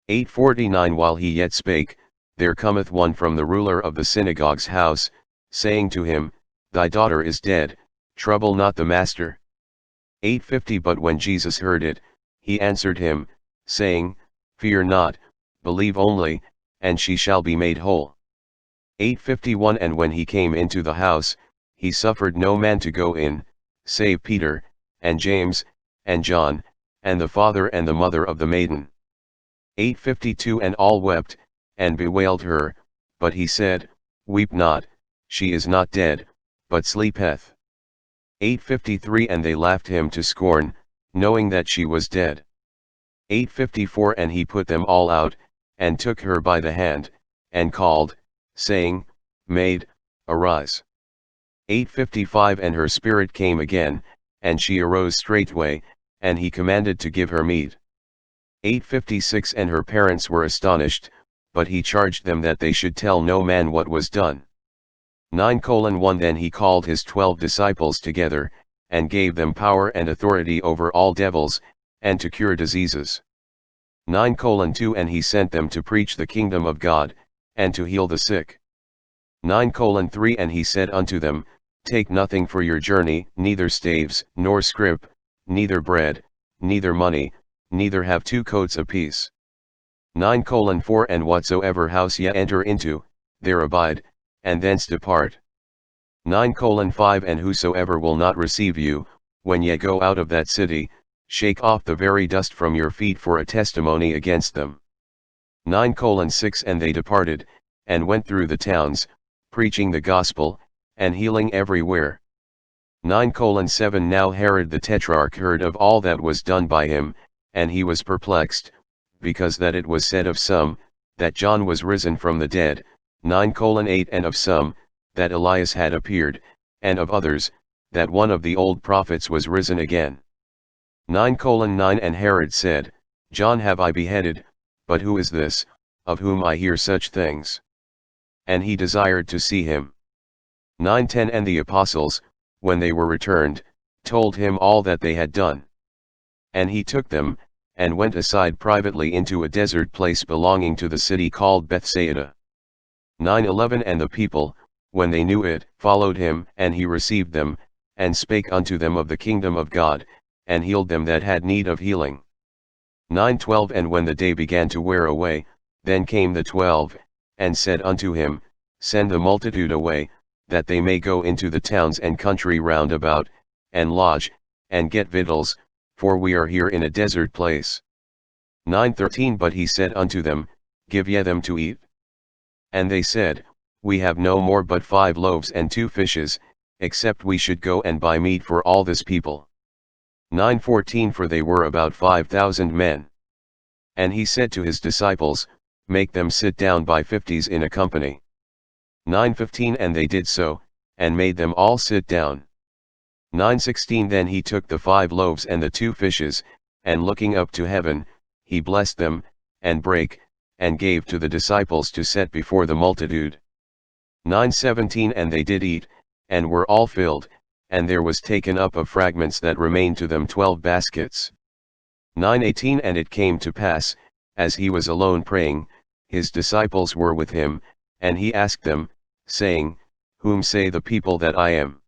8:49 While he yet spake, there cometh one from the ruler of the synagogue's house, saying to him, Thy daughter is dead, trouble not the master. 8:50 But when Jesus heard it, he answered him, saying, Fear not, believe only, and she shall be made whole. 8:51 And when he came into the house, he suffered no man to go in, save Peter, and James, and John, and the father and the mother of the maiden. 8:52 And all wept, and bewailed her, but he said, Weep not, she is not dead, but sleepeth. 8:53 And they laughed him to scorn, knowing that she was dead. 8:54 And he put them all out, and took her by the hand, and called, saying, Maid, arise. 8:55 And her spirit came again, and she arose straightway, and he commanded to give her meat. 8:56 And her parents were astonished, but he charged them that they should tell no man what was done. 9:1 Then he called his 12 disciples together, and gave them power and authority over all devils, and to cure diseases. 9:2 And he sent them to preach the kingdom of God, and to heal the sick. 9:3 And he said unto them, Take nothing for your journey, neither staves, nor scrip, neither bread, neither money, neither have 2 coats apiece. 9:4 And whatsoever house ye enter into, there abide, and thence depart. 9:5 And whosoever will not receive you, when ye go out of that city, shake off the very dust from your feet for a testimony against them. 9:6 And they departed, and went through the towns, preaching the gospel, and healing everywhere. 9:7 Now Herod the Tetrarch heard of all that was done by him, and he was perplexed, because that it was said of some, that John was risen from the dead. 9:8 And of some, that Elias had appeared, and of others, that one of the old prophets was risen again. 9:9 And Herod said, John have I beheaded, but who is this, of whom I hear such things? And he desired to see him. 9:10 And the apostles, when they were returned, told him all that they had done. And he took them, and went aside privately into a desert place belonging to the city called Bethsaida. 9:11 And the people, when they knew it, followed him, and he received them, and spake unto them of the kingdom of God, and healed them that had need of healing. 9:12 And when the day began to wear away, then came the 12, and said unto him, Send the multitude away, that they may go into the towns and country round about, and lodge, and get victuals, for we are here in a desert place. 9:13 But he said unto them, Give ye them to eat. And they said, We have no more but 5 loaves and 2 fishes, except we should go and buy meat for all this people. 9:14 For they were about 5,000 men. And he said to his disciples, Make them sit down by 50s in a company. 9:15 And they did so, and made them all sit down. 9:16 Then he took the 5 loaves and the 2 fishes, and looking up to heaven, he blessed them, and brake, and gave to the disciples to set before the multitude. 9:17 And they did eat, and were all filled, and there was taken up of fragments that remained to them 12 baskets. 9:18 And it came to pass, as he was alone praying, his disciples were with him, and he asked them, saying, Whom say the people that I am?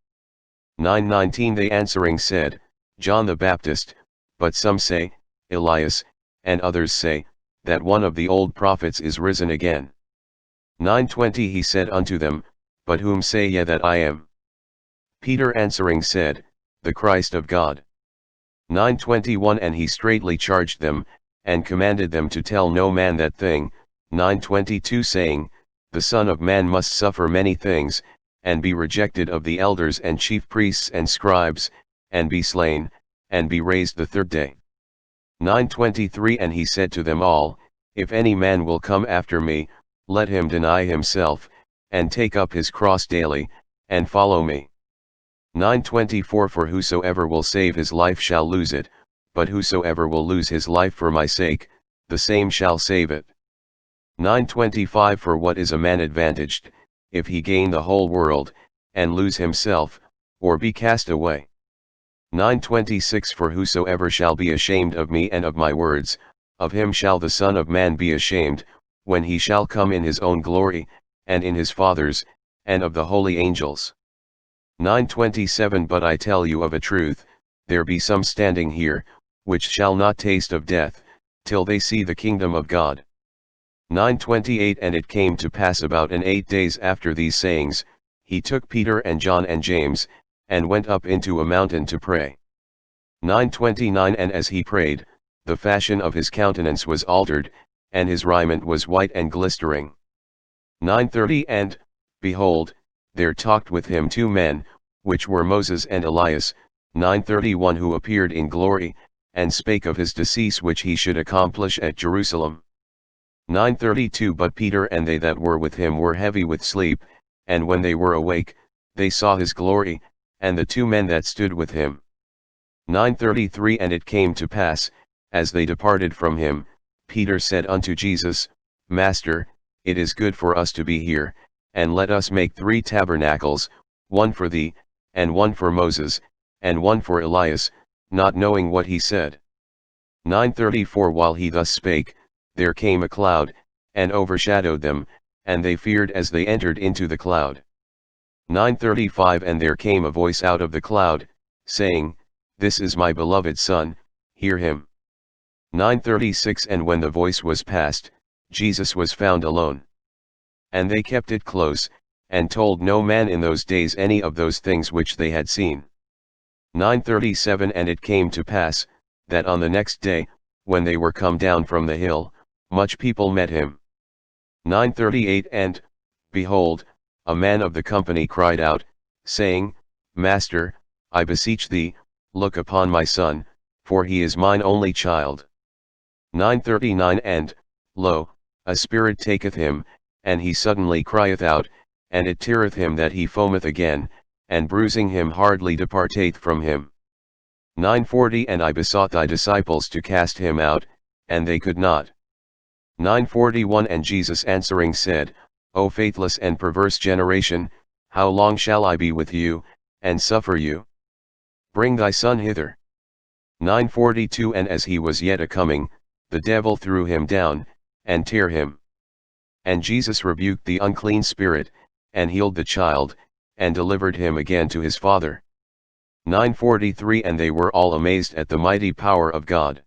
9:19 They answering said, John the Baptist, but some say, Elias, and others say, that one of the old prophets is risen again. 9:20 He said unto them, But whom say ye that I am? Peter answering said, The Christ of God. 9:21 And he straitly charged them, and commanded them to tell no man that thing. 9:22 Saying, The Son of Man must suffer many things, and be rejected of the elders and chief priests and scribes, and be slain, and be raised the 3rd day. 9:23 And he said to them all, If any man will come after me, let him deny himself, and take up his cross daily, and follow me. 9:24 For whosoever will save his life shall lose it, but whosoever will lose his life for my sake, the same shall save it. 9:25 For what is a man advantaged, if he gain the whole world, and lose himself, or be cast away? 9:26 For whosoever shall be ashamed of me and of my words, of him shall the Son of Man be ashamed, when he shall come in his own glory, and in his Father's, and of the holy angels. 9:27 But I tell you of a truth, there be some standing here, which shall not taste of death, till they see the kingdom of God. 9:28 And it came to pass about 8 days after these sayings, he took Peter and John and James, and went up into a mountain to pray. 9:29 And as he prayed, the fashion of his countenance was altered, and his raiment was white and glistering. 9:30 And, behold, there talked with him 2 men, which were Moses and Elias. 9:31 Who appeared in glory, and spake of his decease which he should accomplish at Jerusalem. 9:32 But Peter and they that were with him were heavy with sleep, and when they were awake, they saw his glory, and the two men that stood with him. 9:33 And it came to pass, as they departed from him, Peter said unto Jesus, Master, it is good for us to be here, and let us make 3 tabernacles, one for thee, and one for Moses, and one for Elias, not knowing what he said. 9:34 While he thus spake, there came a cloud, and overshadowed them, and they feared as they entered into the cloud. 9:35 And there came a voice out of the cloud, saying, This is my beloved Son, hear him. 9:36 And when the voice was past, Jesus was found alone. And they kept it close, and told no man in those days any of those things which they had seen. 9:37 And it came to pass, that on the next day, when they were come down from the hill, much people met him. 9:38 And, behold, a man of the company cried out, saying, Master, I beseech thee, look upon my son, for he is mine only child. 9:39 And, lo, a spirit taketh him, and he suddenly crieth out, and it teareth him that he foameth again, and bruising him hardly departeth from him. 9:40 And I besought thy disciples to cast him out, and they could not. 9:41 And Jesus answering said, O faithless and perverse generation, how long shall I be with you, and suffer you? Bring thy son hither. 9:42 And as he was yet a coming, the devil threw him down, and tare him. And Jesus rebuked the unclean spirit, and healed the child, and delivered him again to his father. 9:43 And they were all amazed at the mighty power of God.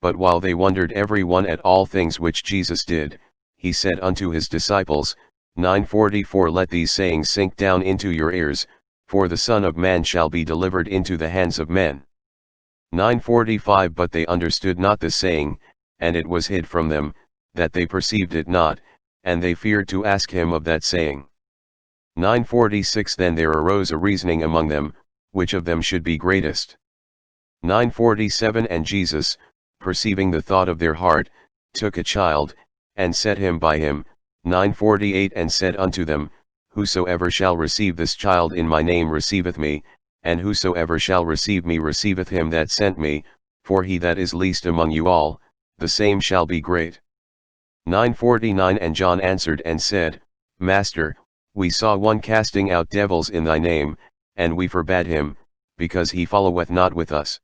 But while they wondered every one at all things which Jesus did, he said unto his disciples, 9:44 Let these sayings sink down into your ears, for the Son of Man shall be delivered into the hands of men. 9:45 But they understood not the saying, and it was hid from them, that they perceived it not, and they feared to ask him of that saying. 9:46 Then there arose a reasoning among them, which of them should be greatest. 9:47 And Jesus, perceiving the thought of their heart, took a child, and set him by him. 9:48 And said unto them, Whosoever shall receive this child in my name receiveth me, and whosoever shall receive me receiveth him that sent me, for he that is least among you all, the same shall be great. 9:49 And John answered and said, Master, we saw one casting out devils in thy name, and we forbade him, because he followeth not with us.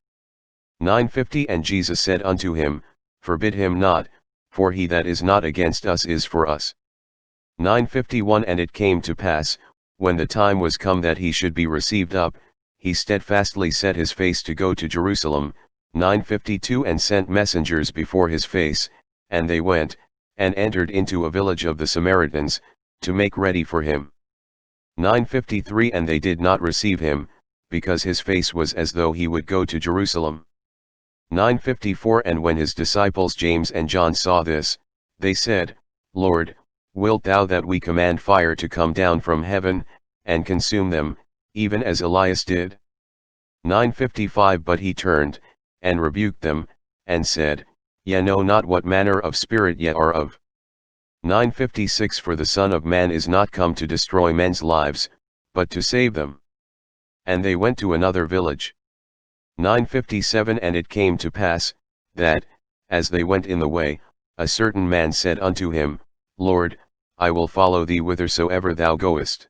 9:50 And Jesus said unto him, Forbid him not, for he that is not against us is for us. 9:51 And it came to pass, when the time was come that he should be received up, he steadfastly set his face to go to Jerusalem. 9:52 And sent messengers before his face, and they went, and entered into a village of the Samaritans, to make ready for him. 9:53 And they did not receive him, because his face was as though he would go to Jerusalem. 9:54 And when his disciples James and John saw this, they said, Lord, wilt thou that we command fire to come down from heaven, and consume them, even as Elias did? 9:55 But he turned, and rebuked them, and said, Ye know not what manner of spirit ye are of. 9:56 For the Son of Man is not come to destroy men's lives, but to save them. And they went to another village. 9:57 And it came to pass, that, as they went in the way, a certain man said unto him, Lord, I will follow thee whithersoever thou goest.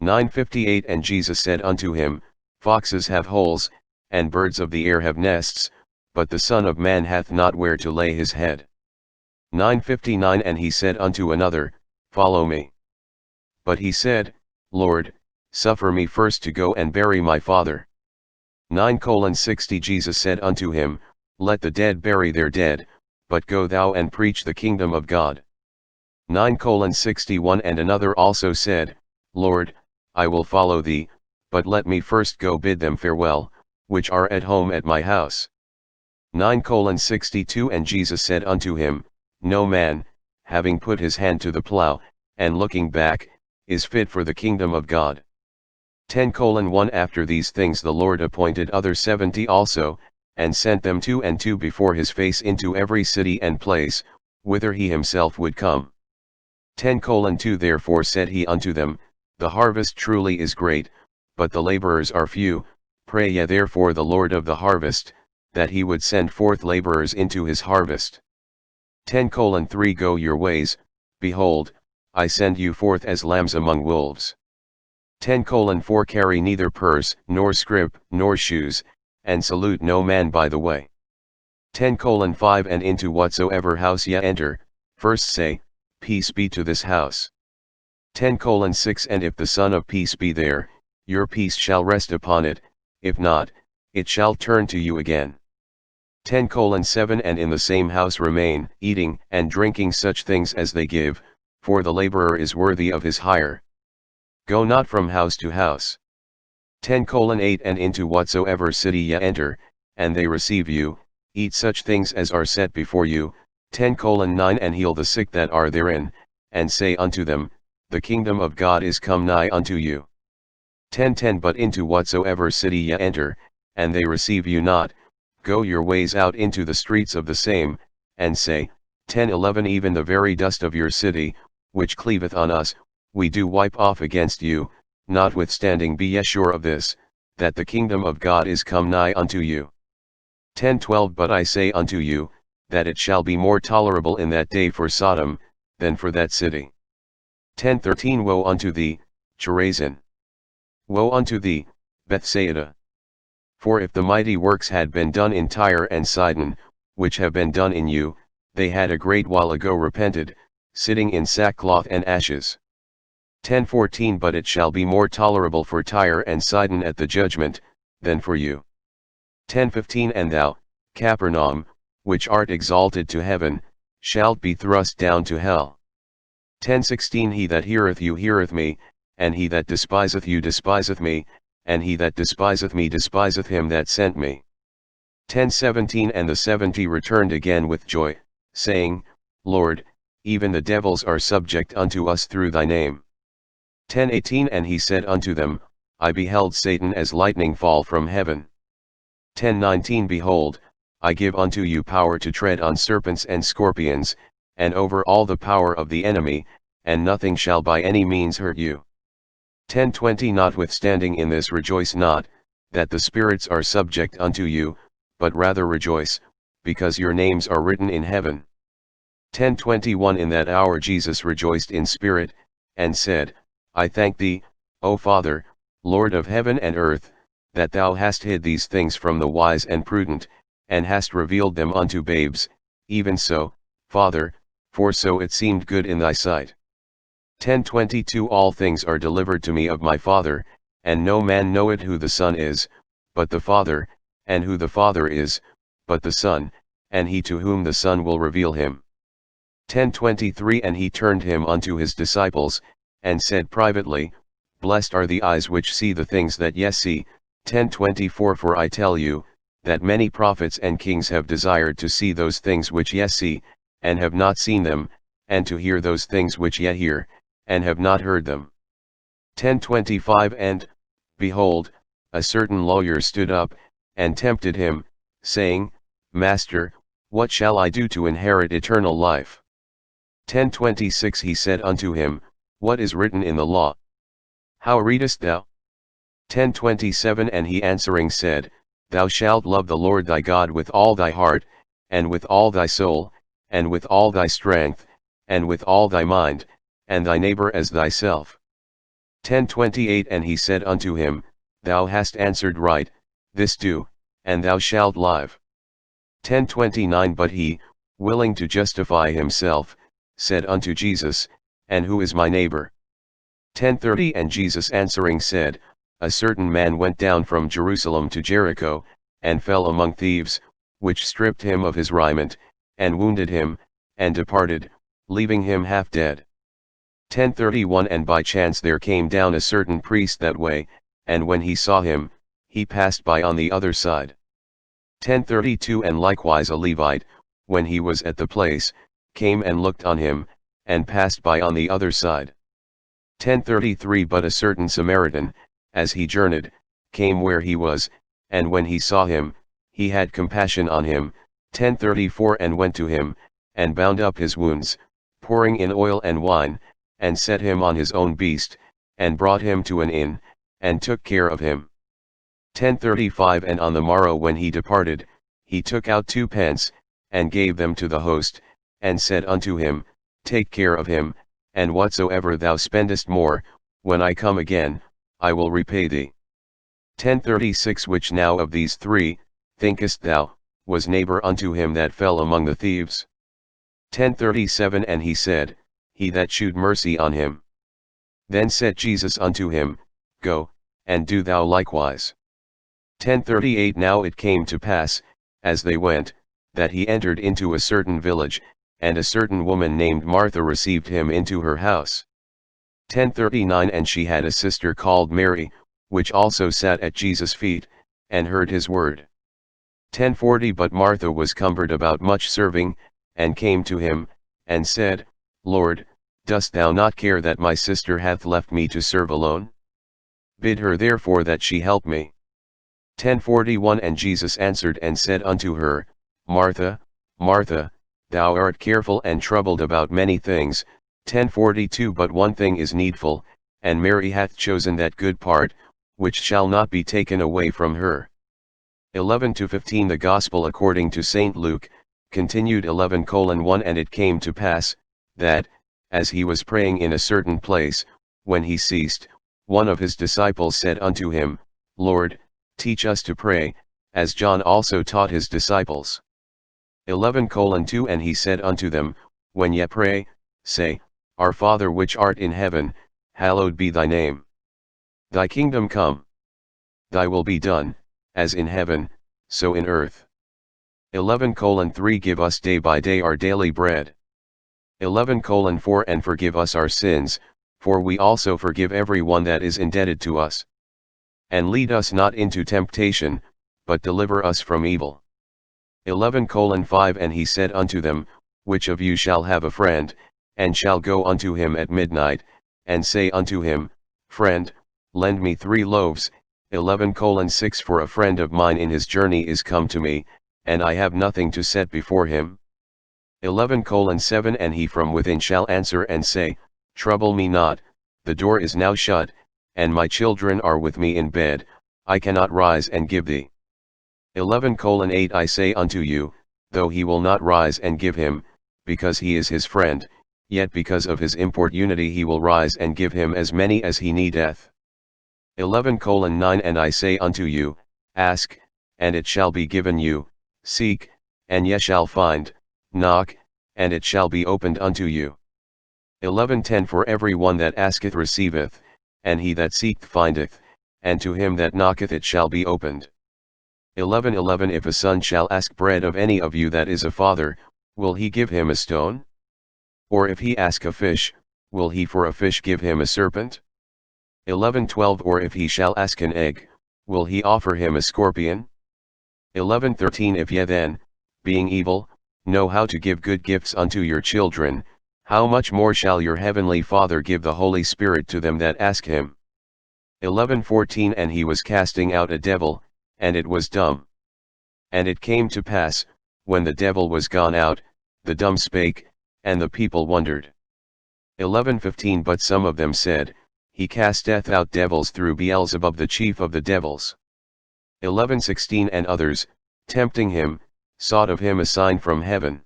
9:58 And Jesus said unto him, Foxes have holes, and birds of the air have nests, but the Son of Man hath not where to lay his head. 9:59 And he said unto another, Follow me. But he said, Lord, suffer me first to go and bury my father. 9:60 Jesus said unto him, Let the dead bury their dead, but go thou and preach the kingdom of God. 9:61 And another also said, Lord, I will follow thee, but let me first go bid them farewell, which are at home at my house. 9:62 And Jesus said unto him, No man, having put his hand to the plough, and looking back, is fit for the kingdom of God. 10:1 After these things the Lord appointed other 70 also, and sent them 2 and 2 before his face into every city and place, whither he himself would come. 10:2 Therefore said he unto them, The harvest truly is great, but the laborers are few. Pray ye therefore the Lord of the harvest, that he would send forth laborers into his harvest. 10:3 Go your ways, behold, I send you forth as lambs among wolves. 10:4 Carry neither purse, nor scrip, nor shoes, and salute no man by the way. 10:5 And into whatsoever house ye enter, first say, Peace be to this house. 10:6 And if the Son of Peace be there, your peace shall rest upon it, if not, it shall turn to you again. 10:7 And in the same house remain, eating and drinking such things as they give, for the laborer is worthy of his hire. Go not from house to house. 10:8 And into whatsoever city ye enter, and they receive you, eat such things as are set before you. 10:9 And heal the sick that are therein, and say unto them, The kingdom of God is come nigh unto you. 10:10 But into whatsoever city ye enter, and they receive you not, go your ways out into the streets of the same, and say, 10:11 Even the very dust of your city, which cleaveth on us, we do wipe off against you. Notwithstanding be ye sure of this, that the kingdom of God is come nigh unto you. 10:12 But I say unto you, that it shall be more tolerable in that day for Sodom, than for that city. 10:13 Woe unto thee, Chorazin! Woe unto thee, Bethsaida! For if the mighty works had been done in Tyre and Sidon, which have been done in you, they had a great while ago repented, sitting in sackcloth and ashes. 10:14 But it shall be more tolerable for Tyre and Sidon at the judgment, than for you. 10:15 And thou, Capernaum, which art exalted to heaven, shalt be thrust down to hell. 10:16 He that heareth you heareth me, and he that despiseth you despiseth me, and he that despiseth me despiseth him that sent me. 10:17 And the 70 returned again with joy, saying, Lord, even the devils are subject unto us through thy name. 10:18 And he said unto them, I beheld Satan as lightning fall from heaven. 10:19 Behold, I give unto you power to tread on serpents and scorpions, and over all the power of the enemy, and nothing shall by any means hurt you. 10:20 Notwithstanding in this rejoice not, that the spirits are subject unto you, but rather rejoice, because your names are written in heaven. 10:21 In that hour Jesus rejoiced in spirit, and said, I thank thee, O Father, Lord of heaven and earth, that thou hast hid these things from the wise and prudent, and hast revealed them unto babes. Even so, Father, for so it seemed good in thy sight. 10:22 All things are delivered to me of my Father, and no man knoweth who the Son is, but the Father, and who the Father is, but the Son, and he to whom the Son will reveal him. 10:23 And he turned him unto his disciples, and said privately, Blessed are the eyes which see the things that ye see. 10:24 For I tell you, that many prophets and kings have desired to see those things which ye see, and have not seen them, and to hear those things which ye hear, and have not heard them. 10:25 And, behold, a certain lawyer stood up, and tempted him, saying, Master, what shall I do to inherit eternal life? 10:26 He said unto him, What is written in the law? How readest thou? 10:27 And he answering said, Thou shalt love the Lord thy God with all thy heart, and with all thy soul, and with all thy strength, and with all thy mind, and thy neighbor as thyself. 10:28 And he said unto him, Thou hast answered right, this do, and thou shalt live. 10:29 But he, willing to justify himself, said unto Jesus, And who is my neighbor? 10:30 And Jesus answering said, A certain man went down from Jerusalem to Jericho, and fell among thieves, which stripped him of his raiment, and wounded him, and departed, leaving him half dead. 10:31 And by chance there came down a certain priest that way, and when he saw him, he passed by on the other side. 10:32 And likewise a Levite, when he was at the place, came and looked on him, and passed by on the other side. 10:33 But a certain Samaritan, as he journeyed, came where he was, and when he saw him, he had compassion on him. 10:34 And went to him, and bound up his wounds, pouring in oil and wine, and set him on his own beast, and brought him to an inn, and took care of him. 10:35 And on the morrow when he departed, he took out 2 pence, and gave them to the host, and said unto him, Take care of him, and whatsoever thou spendest more, when I come again, I will repay thee. 10:36 Which now of these 3, thinkest thou, was neighbor unto him that fell among the thieves? 10:37 And he said, He that shewed mercy on him. Then said Jesus unto him, Go, and do thou likewise. 10:38 Now it came to pass, as they went, that he entered into a certain village, and a certain woman named Martha received him into her house. 10:39 And she had a sister called Mary, which also sat at Jesus' feet, and heard his word. 10:40 But Martha was cumbered about much serving, and came to him, and said, Lord, dost thou not care that my sister hath left me to serve alone? Bid her therefore that she help me. 10:41 And Jesus answered and said unto her, Martha, Martha, thou art careful and troubled about many things. 10:42 But one thing is needful, and Mary hath chosen that good part, which shall not be taken away from her. 11-15 The Gospel according to St. Luke, continued 11:1 And it came to pass, that, as he was praying in a certain place, when he ceased, one of his disciples said unto him, Lord, teach us to pray, as John also taught his disciples. 11:2 And he said unto them, When ye pray, say, Our Father which art in heaven, hallowed be thy name. Thy kingdom come. Thy will be done, as in heaven, so in earth. 11:3 Give us day by day our daily bread. 11:4 And forgive us our sins, for we also forgive every one that is indebted to us. And lead us not into temptation, but deliver us from evil. 11:5 And he said unto them, Which of you shall have a friend, and shall go unto him at midnight, and say unto him, Friend, lend me 3 loaves, 11:6 For a friend of mine in his journey is come to me, and I have nothing to set before him. 11:7 And he from within shall answer and say, Trouble me not, the door is now shut, and my children are with me in bed, I cannot rise and give thee. 11:8 I say unto you, though he will not rise and give him, because he is his friend, yet because of his importunity he will rise and give him as many as he needeth. 11:9 And I say unto you, Ask, and it shall be given you, seek, and ye shall find, knock, and it shall be opened unto you. 11:10 For every one that asketh receiveth, and he that seeketh findeth, and to him that knocketh it shall be opened. 11:11 If a son shall ask bread of any of you that is a father, will he give him a stone? Or if he ask a fish, will he for a fish give him a serpent? 11:12 Or if he shall ask an egg, will he offer him a scorpion? 11:13 If ye then, being evil, know how to give good gifts unto your children, how much more shall your heavenly Father give the Holy Spirit to them that ask him? 11:14 And he was casting out a devil, and it was dumb. And it came to pass, when the devil was gone out, the dumb spake, and the people wondered. 11:15 But some of them said, He casteth out devils through Beelzebub the chief of the devils. 11:16 And others, tempting him, sought of him a sign from heaven.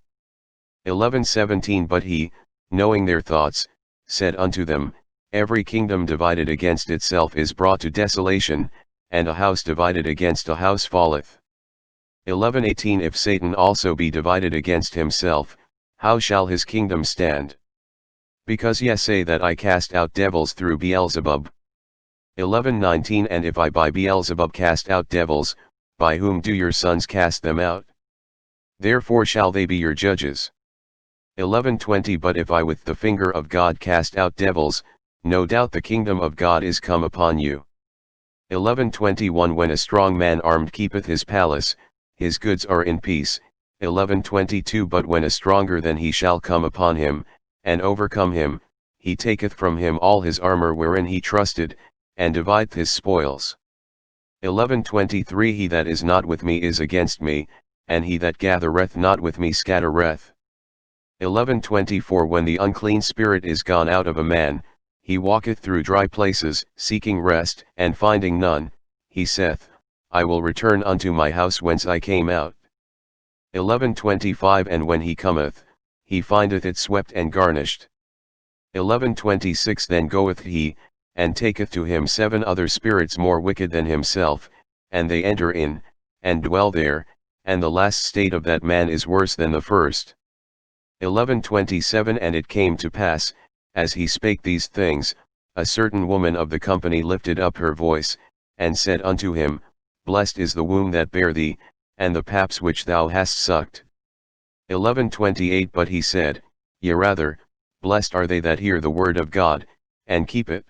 11:17 But he, knowing their thoughts, said unto them, Every kingdom divided against itself is brought to desolation, and a house divided against a house falleth. 11:18 If Satan also be divided against himself, how shall his kingdom stand? Because ye say that I cast out devils through Beelzebub. 11:19 And if I by Beelzebub cast out devils, by whom do your sons cast them out? Therefore shall they be your judges. 11:20 But if I with the finger of God cast out devils, no doubt the kingdom of God is come upon you. 11:21 When a strong man armed keepeth his palace, his goods are in peace. 11:22 But when a stronger than he shall come upon him, and overcome him, he taketh from him all his armor wherein he trusted, and divideth his spoils. 11:23 He that is not with me is against me, and he that gathereth not with me scattereth. 11:24 When the unclean spirit is gone out of a man, he walketh through dry places, seeking rest, and finding none, he saith, I will return unto my house whence I came out. 11:25 And when he cometh, he findeth it swept and garnished. 11:26 Then goeth he, and taketh to him 7 other spirits more wicked than himself, and they enter in, and dwell there, and the last state of that man is worse than the first. 11:27 And it came to pass, as he spake these things, a certain woman of the company lifted up her voice, and said unto him, Blessed is the womb that bare thee, and the paps which thou hast sucked. 11:28 But he said, Yea rather, blessed are they that hear the word of God, and keep it.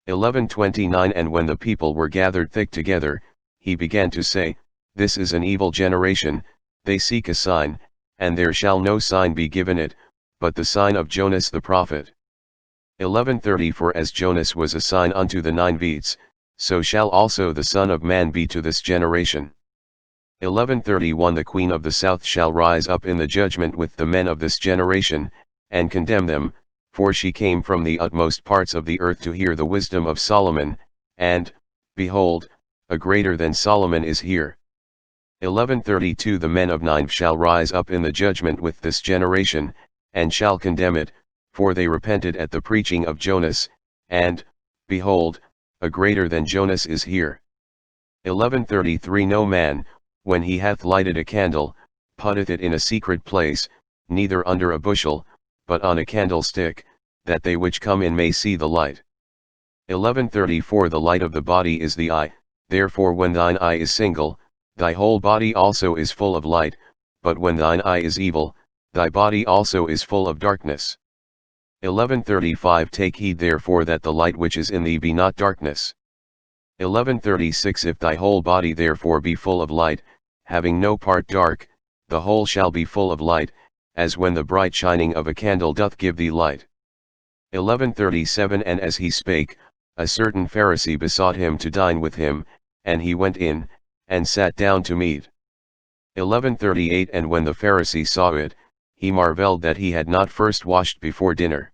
11:29 And when the people were gathered thick together, he began to say, This is an evil generation, they seek a sign, and there shall no sign be given it, but the sign of Jonas the prophet. 11:30 For as Jonas was a sign unto the Ninevites, so shall also the Son of Man be to this generation. 11:31 The queen of the south shall rise up in the judgment with the men of this generation, and condemn them, for she came from the utmost parts of the earth to hear the wisdom of Solomon, and, behold, a greater than Solomon is here. 11:32 The men of Nineveh shall rise up in the judgment with this generation, and shall condemn it, for they repented at the preaching of Jonas, and, behold, a greater than Jonas is here. 11:33 No man, when he hath lighted a candle, putteth it in a secret place, neither under a bushel, but on a candlestick, that they which come in may see the light. 11:34 The light of the body is the eye, therefore when thine eye is single, thy whole body also is full of light, but when thine eye is evil, thy body also is full of darkness. 11:35 Take heed therefore that the light which is in thee be not darkness. 11:36 If thy whole body therefore be full of light, having no part dark, the whole shall be full of light, as when the bright shining of a candle doth give thee light. 11:37 And as he spake, a certain Pharisee besought him to dine with him, and he went in, and sat down to meat. 11:38 And when the Pharisee saw it, he marvelled that he had not first washed before dinner.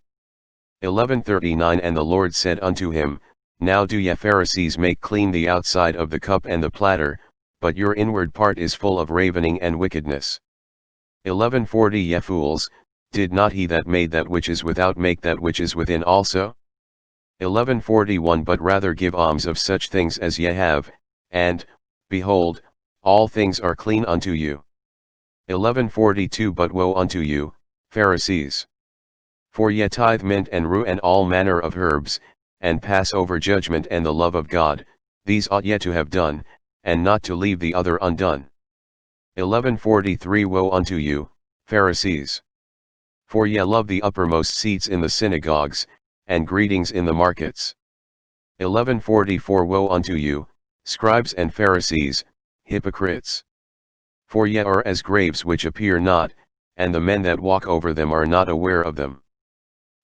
11:39 And the Lord said unto him, Now do ye Pharisees make clean the outside of the cup and the platter, but your inward part is full of ravening and wickedness. 11:40 Ye fools, did not he that made that which is without make that which is within also? 11:41 But rather give alms of such things as ye have, and, behold, all things are clean unto you. 11:42 But woe unto you, Pharisees! For ye tithe mint and rue and all manner of herbs, and pass over judgment and the love of God, these ought ye to have done, and not to leave the other undone. 11:43 Woe unto you, Pharisees! For ye love the uppermost seats in the synagogues, and greetings in the markets. 11:44 Woe unto you, scribes and Pharisees, hypocrites! For ye are as graves which appear not, and the men that walk over them are not aware of them.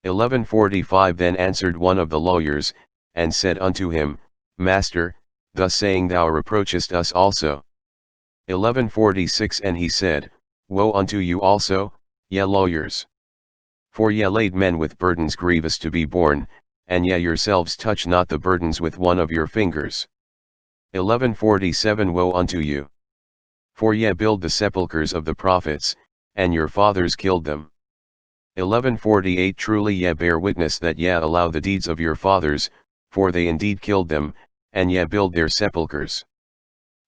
11:45 Then answered one of the lawyers, and said unto him, Master, thus saying thou reproachest us also. 11:46 And he said, Woe unto you also, ye lawyers! For ye laid men with burdens grievous to be borne, and ye yourselves touch not the burdens with one of your fingers. 11:47 Woe unto you! For ye build the sepulchres of the prophets, and your fathers killed them. 11:48 Truly ye bear witness that ye allow the deeds of your fathers, for they indeed killed them, and ye build their sepulchres.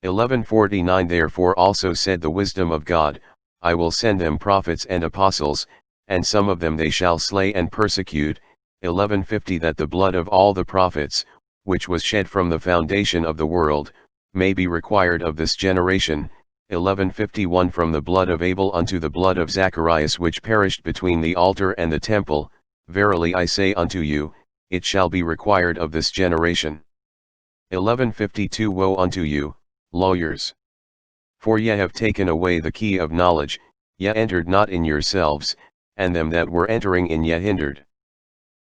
11:49 Therefore also said the wisdom of God, I will send them prophets and apostles, and some of them they shall slay and persecute. 11:50 That the blood of all the prophets, which was shed from the foundation of the world, may be required of this generation. 11:51 From the blood of Abel unto the blood of Zacharias which perished between the altar and the temple, verily I say unto you, it shall be required of this generation. 11:52 Woe unto you, lawyers! For ye have taken away the key of knowledge, ye entered not in yourselves, and them that were entering in ye hindered.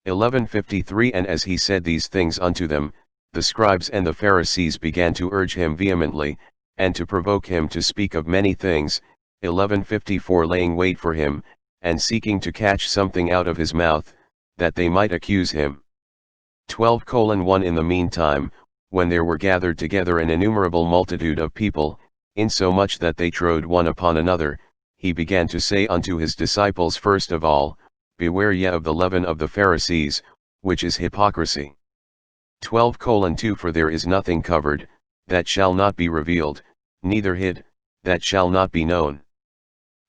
11:53 And as he said these things unto them, the scribes and the Pharisees began to urge him vehemently, and to provoke him to speak of many things, 1154 laying wait for him, and seeking to catch something out of his mouth, that they might accuse him. 12:1 In the meantime, when there were gathered together an innumerable multitude of people, insomuch that they trode one upon another, he began to say unto his disciples first of all, Beware ye of the leaven of the Pharisees, which is hypocrisy. 12:2 For there is nothing covered, that shall not be revealed, neither hid, that shall not be known.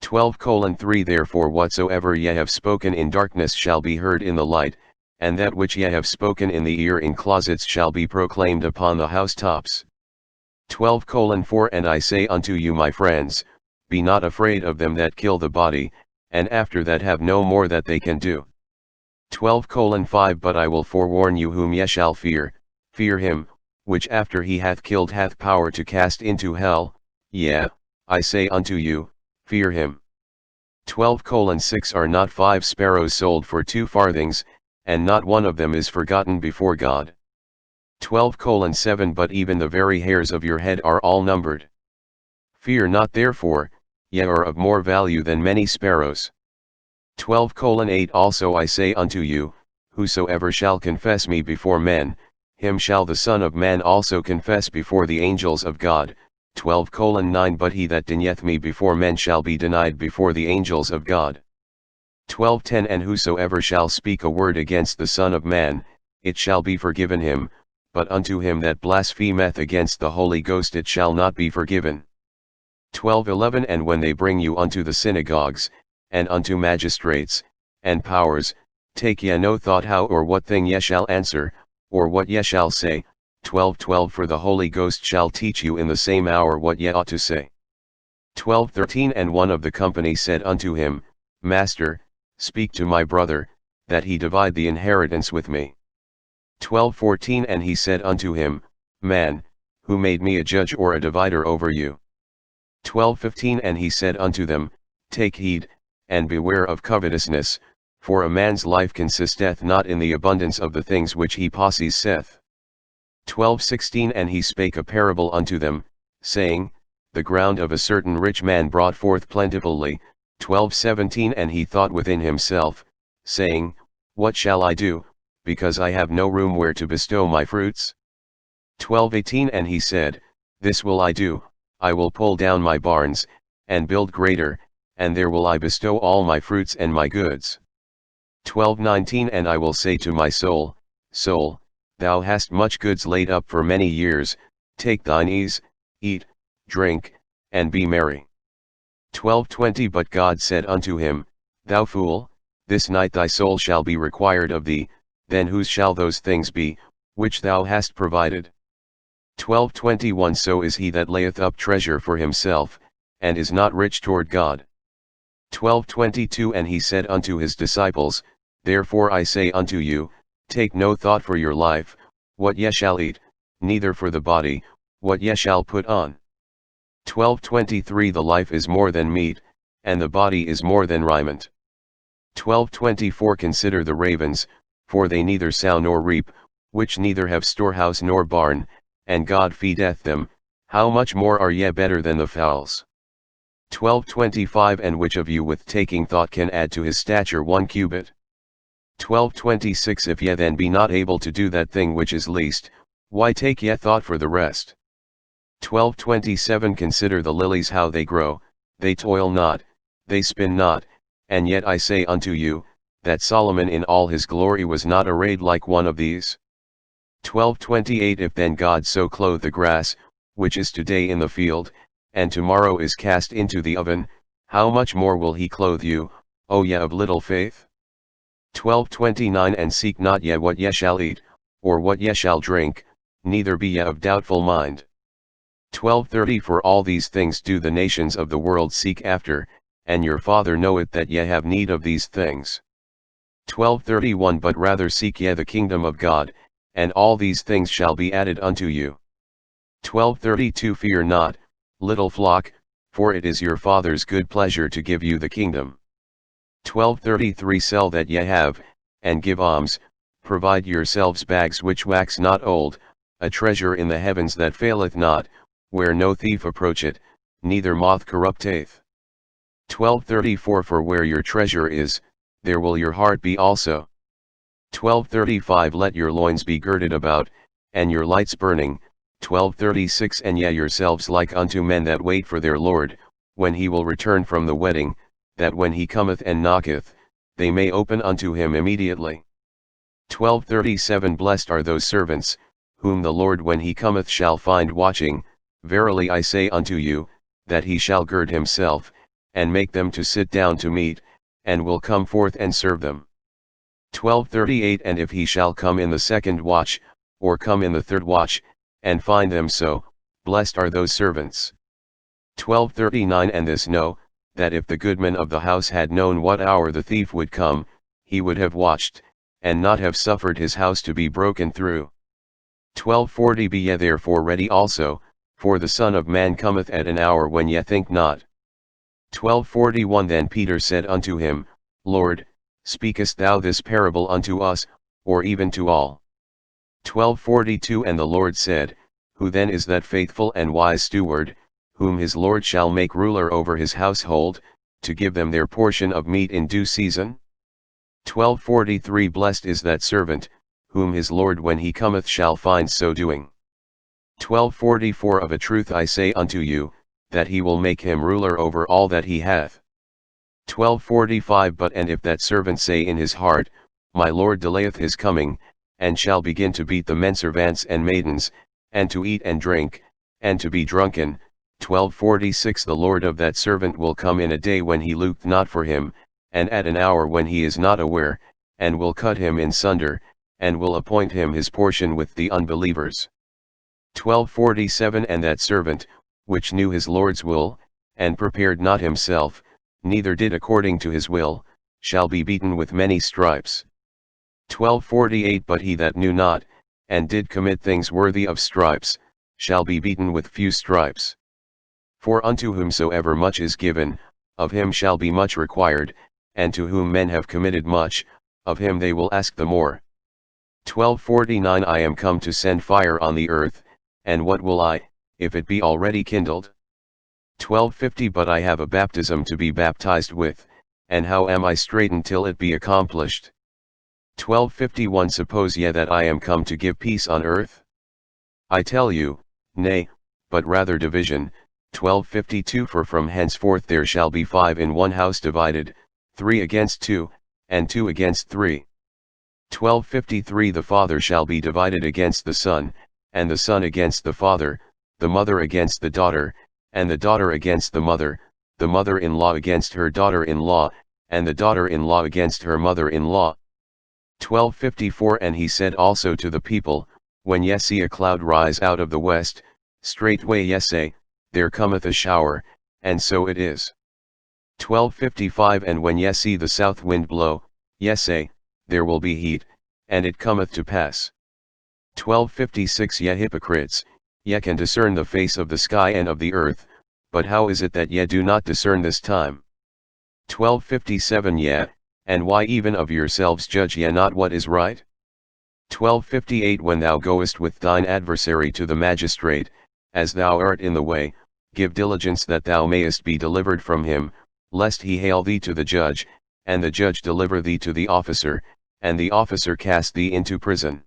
12:3 Therefore whatsoever ye have spoken in darkness shall be heard in the light, and that which ye have spoken in the ear in closets shall be proclaimed upon the housetops. 12:4 And I say unto you my friends, be not afraid of them that kill the body, and after that have no more that they can do. 12:5 But I will forewarn you whom ye shall fear him, which after he hath killed hath power to cast into hell, yea, I say unto you, fear him. 12:6 Are not 5 sparrows sold for 2 farthings, and not one of them is forgotten before God? 12:7 But even the very hairs of your head are all numbered. Fear not therefore, ye are of more value than many sparrows. 12:8 Also I say unto you, whosoever shall confess me before men, him shall the Son of Man also confess before the angels of God. 12:9 But he that denieth me before men shall be denied before the angels of God. 12:10 And whosoever shall speak a word against the Son of Man, it shall be forgiven him, but unto him that blasphemeth against the Holy Ghost it shall not be forgiven. 12:11 And when they bring you unto the synagogues, and unto magistrates, and powers, take ye no thought how or what thing ye shall answer, or what ye shall say. 12:12 For the Holy Ghost shall teach you in the same hour what ye ought to say. 12:13 And one of the company said unto him, Master, speak to my brother, that he divide the inheritance with me. 12:14 And he said unto him, Man, who made me a judge or a divider over you? 12:15 And he said unto them, Take heed, and beware of covetousness, for a man's life consisteth not in the abundance of the things which he possesseth. 12:16 And he spake a parable unto them, saying, The ground of a certain rich man brought forth plentifully. 12:17 And he thought within himself, saying, What shall I do, because I have no room where to bestow my fruits? 12:18 And he said, This will I do, I will pull down my barns, and build greater, and there will I bestow all my fruits and my goods. 12:19 And I will say to my soul, Soul, thou hast much goods laid up for many years, take thine ease, eat, drink, and be merry. 12:20 But God said unto him, Thou fool, this night thy soul shall be required of thee, then whose shall those things be, which thou hast provided? 12:21 So is he that layeth up treasure for himself, and is not rich toward God. 12:22 And he said unto his disciples, Therefore I say unto you, take no thought for your life, what ye shall eat, neither for the body, what ye shall put on. 12:23 The life is more than meat, and the body is more than raiment. 12:24 Consider the ravens, for they neither sow nor reap, which neither have storehouse nor barn, and God feedeth them, how much more are ye better than the fowls? 12:25 And which of you with taking thought can add to his stature 1 cubit? 12:26 If ye then be not able to do that thing which is least, why take ye thought for the rest? 12:27 Consider the lilies how they grow, they toil not, they spin not, and yet I say unto you, that Solomon in all his glory was not arrayed like one of these. 12:28 If then God so clothe the grass, which is today in the field, and tomorrow is cast into the oven, how much more will he clothe you, O ye of little faith? 12:29 And seek not ye what ye shall eat, or what ye shall drink, neither be ye of doubtful mind. 12:30 For all these things do the nations of the world seek after, and your Father knoweth that ye have need of these things. 12:31 But rather seek ye the kingdom of God, and all these things shall be added unto you. 12:32 Fear not, little flock, for it is your Father's good pleasure to give you the kingdom. 12:33 Sell that ye have, and give alms, provide yourselves bags which wax not old, a treasure in the heavens that faileth not, where no thief approacheth, neither moth corrupteth. 12:34 For where your treasure is, there will your heart be also. 12:35 Let your loins be girded about, and your lights burning. 12:36 And ye yourselves like unto men that wait for their Lord, when he will return from the wedding, that when he cometh and knocketh, they may open unto him immediately. 12:37 Blessed are those servants, whom the Lord when he cometh shall find watching. Verily I say unto you, that he shall gird himself, and make them to sit down to meat, and will come forth and serve them. 12:38 And if he shall come in the second watch, or come in the third watch, and find them so, blessed are those servants. 12:39 And this know, that if the goodman of the house had known what hour the thief would come, he would have watched, and not have suffered his house to be broken through. 12:40 Be ye therefore ready also, for the Son of Man cometh at an hour when ye think not. 12:41 Then Peter said unto him, Lord, speakest thou this parable unto us, or even to all? 12:42 And the Lord said, Who then is that faithful and wise steward, whom his Lord shall make ruler over his household, to give them their portion of meat in due season? 12:43 Blessed is that servant, whom his Lord when he cometh shall find so doing. 12:44 Of a truth I say unto you, that he will make him ruler over all that he hath. 12:45 But and if that servant say in his heart, My Lord delayeth his coming, and shall begin to beat the menservants and maidens, and to eat and drink, and to be drunken. 12:46 The Lord of that servant will come in a day when he looked not for him, and at an hour when he is not aware, and will cut him in sunder, and will appoint him his portion with the unbelievers. 12:47 And that servant, which knew his Lord's will, and prepared not himself, neither did according to his will, shall be beaten with many stripes. 12:48 But he that knew not, and did commit things worthy of stripes, shall be beaten with few stripes. For unto whomsoever much is given, of him shall be much required, and to whom men have committed much, of him they will ask the more. 12:49 I am come to send fire on the earth, and what will I, if it be already kindled? 12:50 But I have a baptism to be baptized with, and how am I straitened till it be accomplished? 12:51 Suppose ye that I am come to give peace on earth? I tell you, nay, but rather division. 12:52 For from henceforth there shall be 5 in one house divided, 3 against 2, and 2 against 3. 12:53 The father shall be divided against the son, and the son against the father, the mother against the daughter, and the daughter against the mother-in-law against her daughter-in-law, and the daughter-in-law against her mother-in-law. 12:54 And he said also to the people, When ye see a cloud rise out of the west, straightway ye say, There cometh a shower, and so it is. 12:55 And when ye see the south wind blow, ye say, There will be heat, and it cometh to pass. 12:56 Ye hypocrites, ye can discern the face of the sky and of the earth, but how is it that ye do not discern this time? 12:57 Yea, and why even of yourselves judge ye not what is right? 12:58 When thou goest with thine adversary to the magistrate, as thou art in the way, give diligence that thou mayest be delivered from him, lest he hale thee to the judge, and the judge deliver thee to the officer, and the officer cast thee into prison.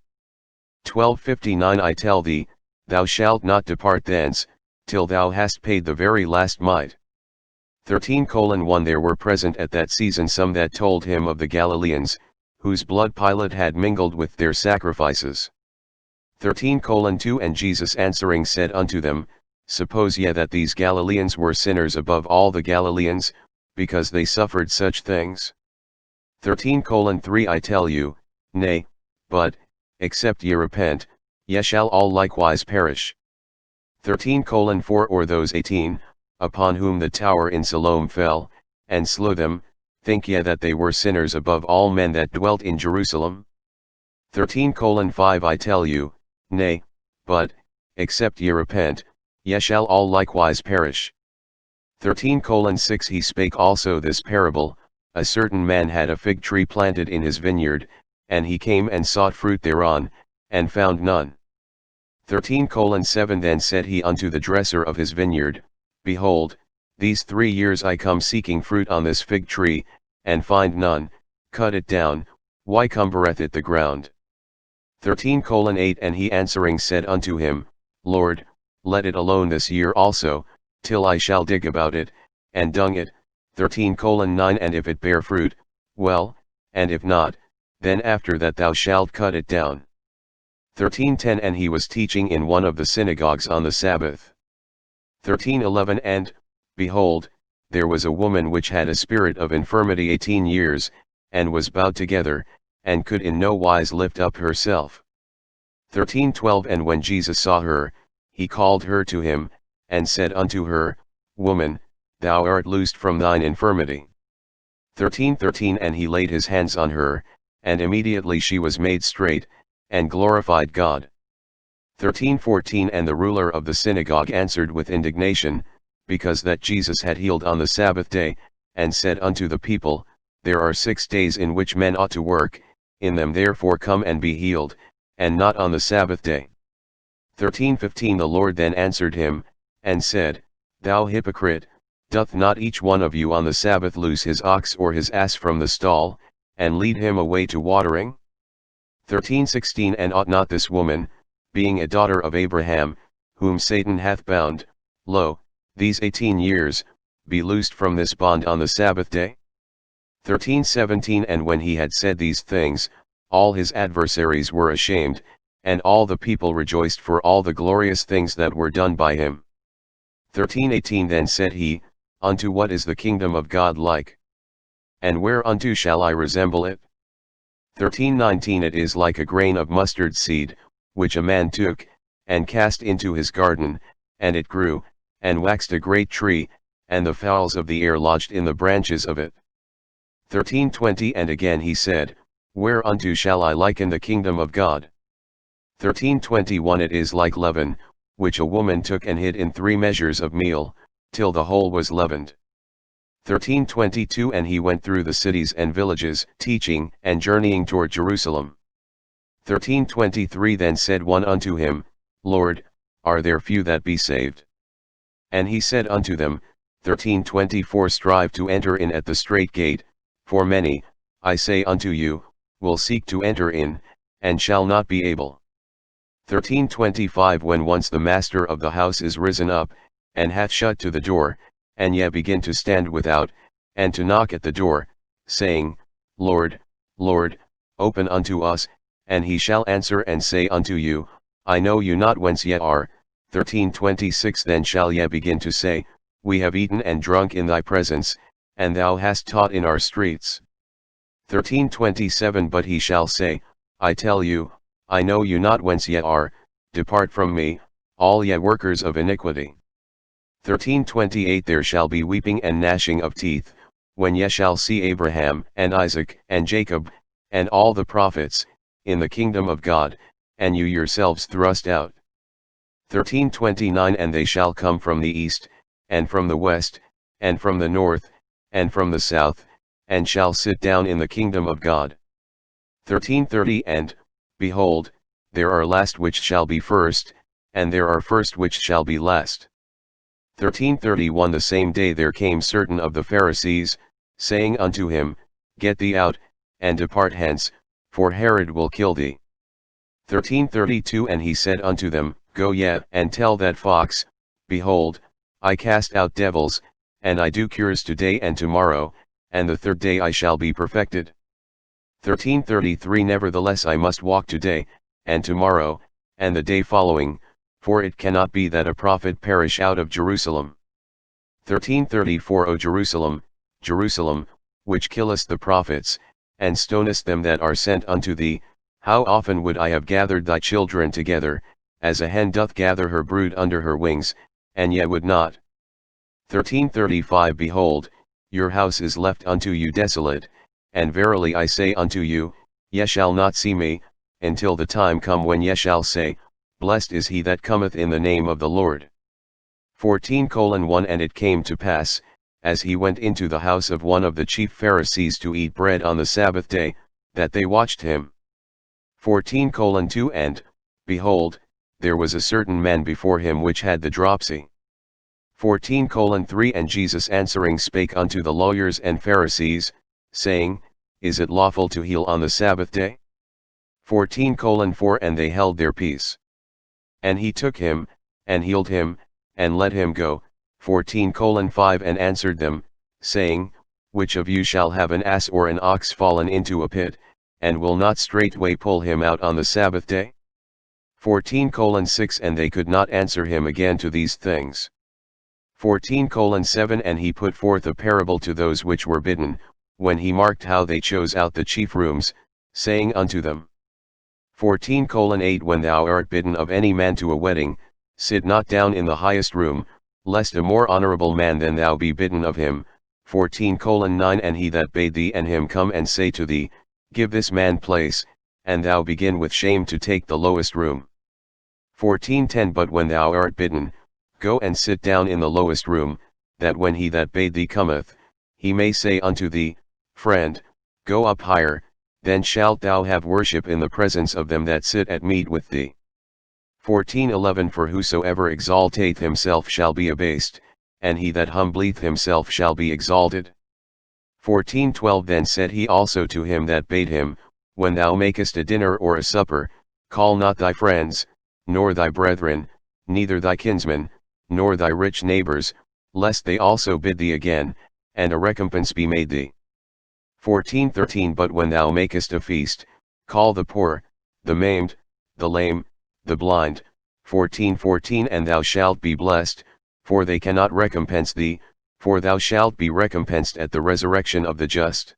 12:59 I tell thee, thou shalt not depart thence, till thou hast paid the very last mite. 13:1 There were present at that season some that told him of the Galileans, whose blood Pilate had mingled with their sacrifices. 13:2 And Jesus answering said unto them, Suppose ye that these Galileans were sinners above all the Galileans, because they suffered such things? 13:3 I tell you, nay, but, except ye repent, ye shall all likewise perish. 13:4 Or those 18, upon whom the tower in Siloam fell, and slew them, think ye that they were sinners above all men that dwelt in Jerusalem? 13:5 I tell you, nay, but, except ye repent, ye shall all likewise perish. 13:6 He spake also this parable, A certain man had a fig tree planted in his vineyard, and he came and sought fruit thereon, and found none. 13:7 Then said he unto the dresser of his vineyard, Behold, these 3 years I come seeking fruit on this fig tree, and find none, cut it down, why cumbereth it the ground? 13:8 And he answering said unto him, Lord, let it alone this year also, till I shall dig about it, and dung it. 13:9 And if it bear fruit, well, and if not, then after that thou shalt cut it down. 13:10 And he was teaching in one of the synagogues on the Sabbath. 13:11 And, behold, there was a woman which had a spirit of infirmity 18 years, and was bowed together, and could in no wise lift up herself. 13:12 And when Jesus saw her, he called her to him, and said unto her, Woman, thou art loosed from thine infirmity. 13:13 And he laid his hands on her, and immediately she was made straight, and glorified God. 13:14 And the ruler of the synagogue answered with indignation, because that Jesus had healed on the Sabbath day, and said unto the people, There are 6 days in which men ought to work, in them therefore come and be healed, and not on the Sabbath day. 13:15 The Lord then answered him, and said, Thou hypocrite, doth not each one of you on the Sabbath loose his ox or his ass from the stall, and lead him away to watering? 13:16 And ought not this woman, being a daughter of Abraham, whom Satan hath bound, lo, these 18 years, be loosed from this bond on the Sabbath day? 13:17 And when he had said these things, all his adversaries were ashamed, and all the people rejoiced for all the glorious things that were done by him. 13:18 Then said he, Unto what is the kingdom of God like? And whereunto shall I resemble it? 13:19 It is like a grain of mustard seed, which a man took, and cast into his garden, and it grew, and waxed a great tree, and the fowls of the air lodged in the branches of it. 13:20 And again he said, Whereunto shall I liken the kingdom of God? 13:21 It is like leaven, which a woman took and hid in 3 measures of meal, till the whole was leavened. 13:22 And he went through the cities and villages, teaching and journeying toward Jerusalem. 13:23 Then said one unto him, Lord, are there few that be saved? And he said unto them, 13:24 Strive to enter in at the strait gate, for many, I say unto you, will seek to enter in, and shall not be able. 13:25 When once the master of the house is risen up, and hath shut to the door, and ye begin to stand without, and to knock at the door, saying, Lord, Lord, open unto us, and he shall answer and say unto you, I know you not whence ye are. 13:26 Then shall ye begin to say, We have eaten and drunk in thy presence, and thou hast taught in our streets. 13:27 But he shall say, I tell you, I know you not whence ye are, depart from me, all ye workers of iniquity. 13:28 There shall be weeping and gnashing of teeth, when ye shall see Abraham and Isaac and Jacob, and all the prophets, in the kingdom of God, and you yourselves thrust out. 13:29 And they shall come from the east, and from the west, and from the north, and from the south, and shall sit down in the kingdom of God. 13:30 And, behold, there are last which shall be first, and there are first which shall be last. 13:31 The same day there came certain of the Pharisees, saying unto him, Get thee out, and depart hence, for Herod will kill thee. 13:32 And he said unto them, Go ye and tell that fox, Behold, I cast out devils, and I do cures today and tomorrow, and the 3rd day I shall be perfected. 13:33 Nevertheless I must walk today, and tomorrow, and the day following, for it cannot be that a prophet perish out of Jerusalem. 13:34 O Jerusalem, Jerusalem, which killest the prophets, and stonest them that are sent unto thee, how often would I have gathered thy children together, as a hen doth gather her brood under her wings, and ye would not. 13:35 Behold, your house is left unto you desolate, and verily I say unto you, ye shall not see me, until the time come when ye shall say, Blessed is he that cometh in the name of the Lord. 14:1 And it came to pass, as he went into the house of one of the chief Pharisees to eat bread on the Sabbath day, that they watched him. 14:2 And, behold, there was a certain man before him which had the dropsy. 14:3 And Jesus answering spake unto the lawyers and Pharisees, saying, Is it lawful to heal on the Sabbath day? 14:4 And they held their peace. And he took him, and healed him, and let him go. 14:5 And answered them, saying, Which of you shall have an ass or an ox fallen into a pit, and will not straightway pull him out on the Sabbath day? 14:6 And they could not answer him again to these things. 14:7 And he put forth a parable to those which were bidden, when he marked how they chose out the chief rooms, saying unto them. 14:8 When thou art bidden of any man to a wedding, sit not down in the highest room, lest a more honorable man than thou be bidden of him. 14:9 And he that bade thee and him come and say to thee, Give this man place, and thou begin with shame to take the lowest room. 14:10 But when thou art bidden, go and sit down in the lowest room, that when he that bade thee cometh, he may say unto thee, Friend, go up higher, then shalt thou have worship in the presence of them that sit at meat with thee. 14:11 For whosoever exalteth himself shall be abased, and he that humbleth himself shall be exalted. 14:12 Then said he also to him that bade him, When thou makest a dinner or a supper, call not thy friends, nor thy brethren, neither thy kinsmen, nor thy rich neighbors, lest they also bid thee again, and a recompense be made thee. 14:13 But when thou makest a feast, call the poor, the maimed, the lame, the blind. 14:14 And thou shalt be blessed, for they cannot recompense thee, for thou shalt be recompensed at the resurrection of the just.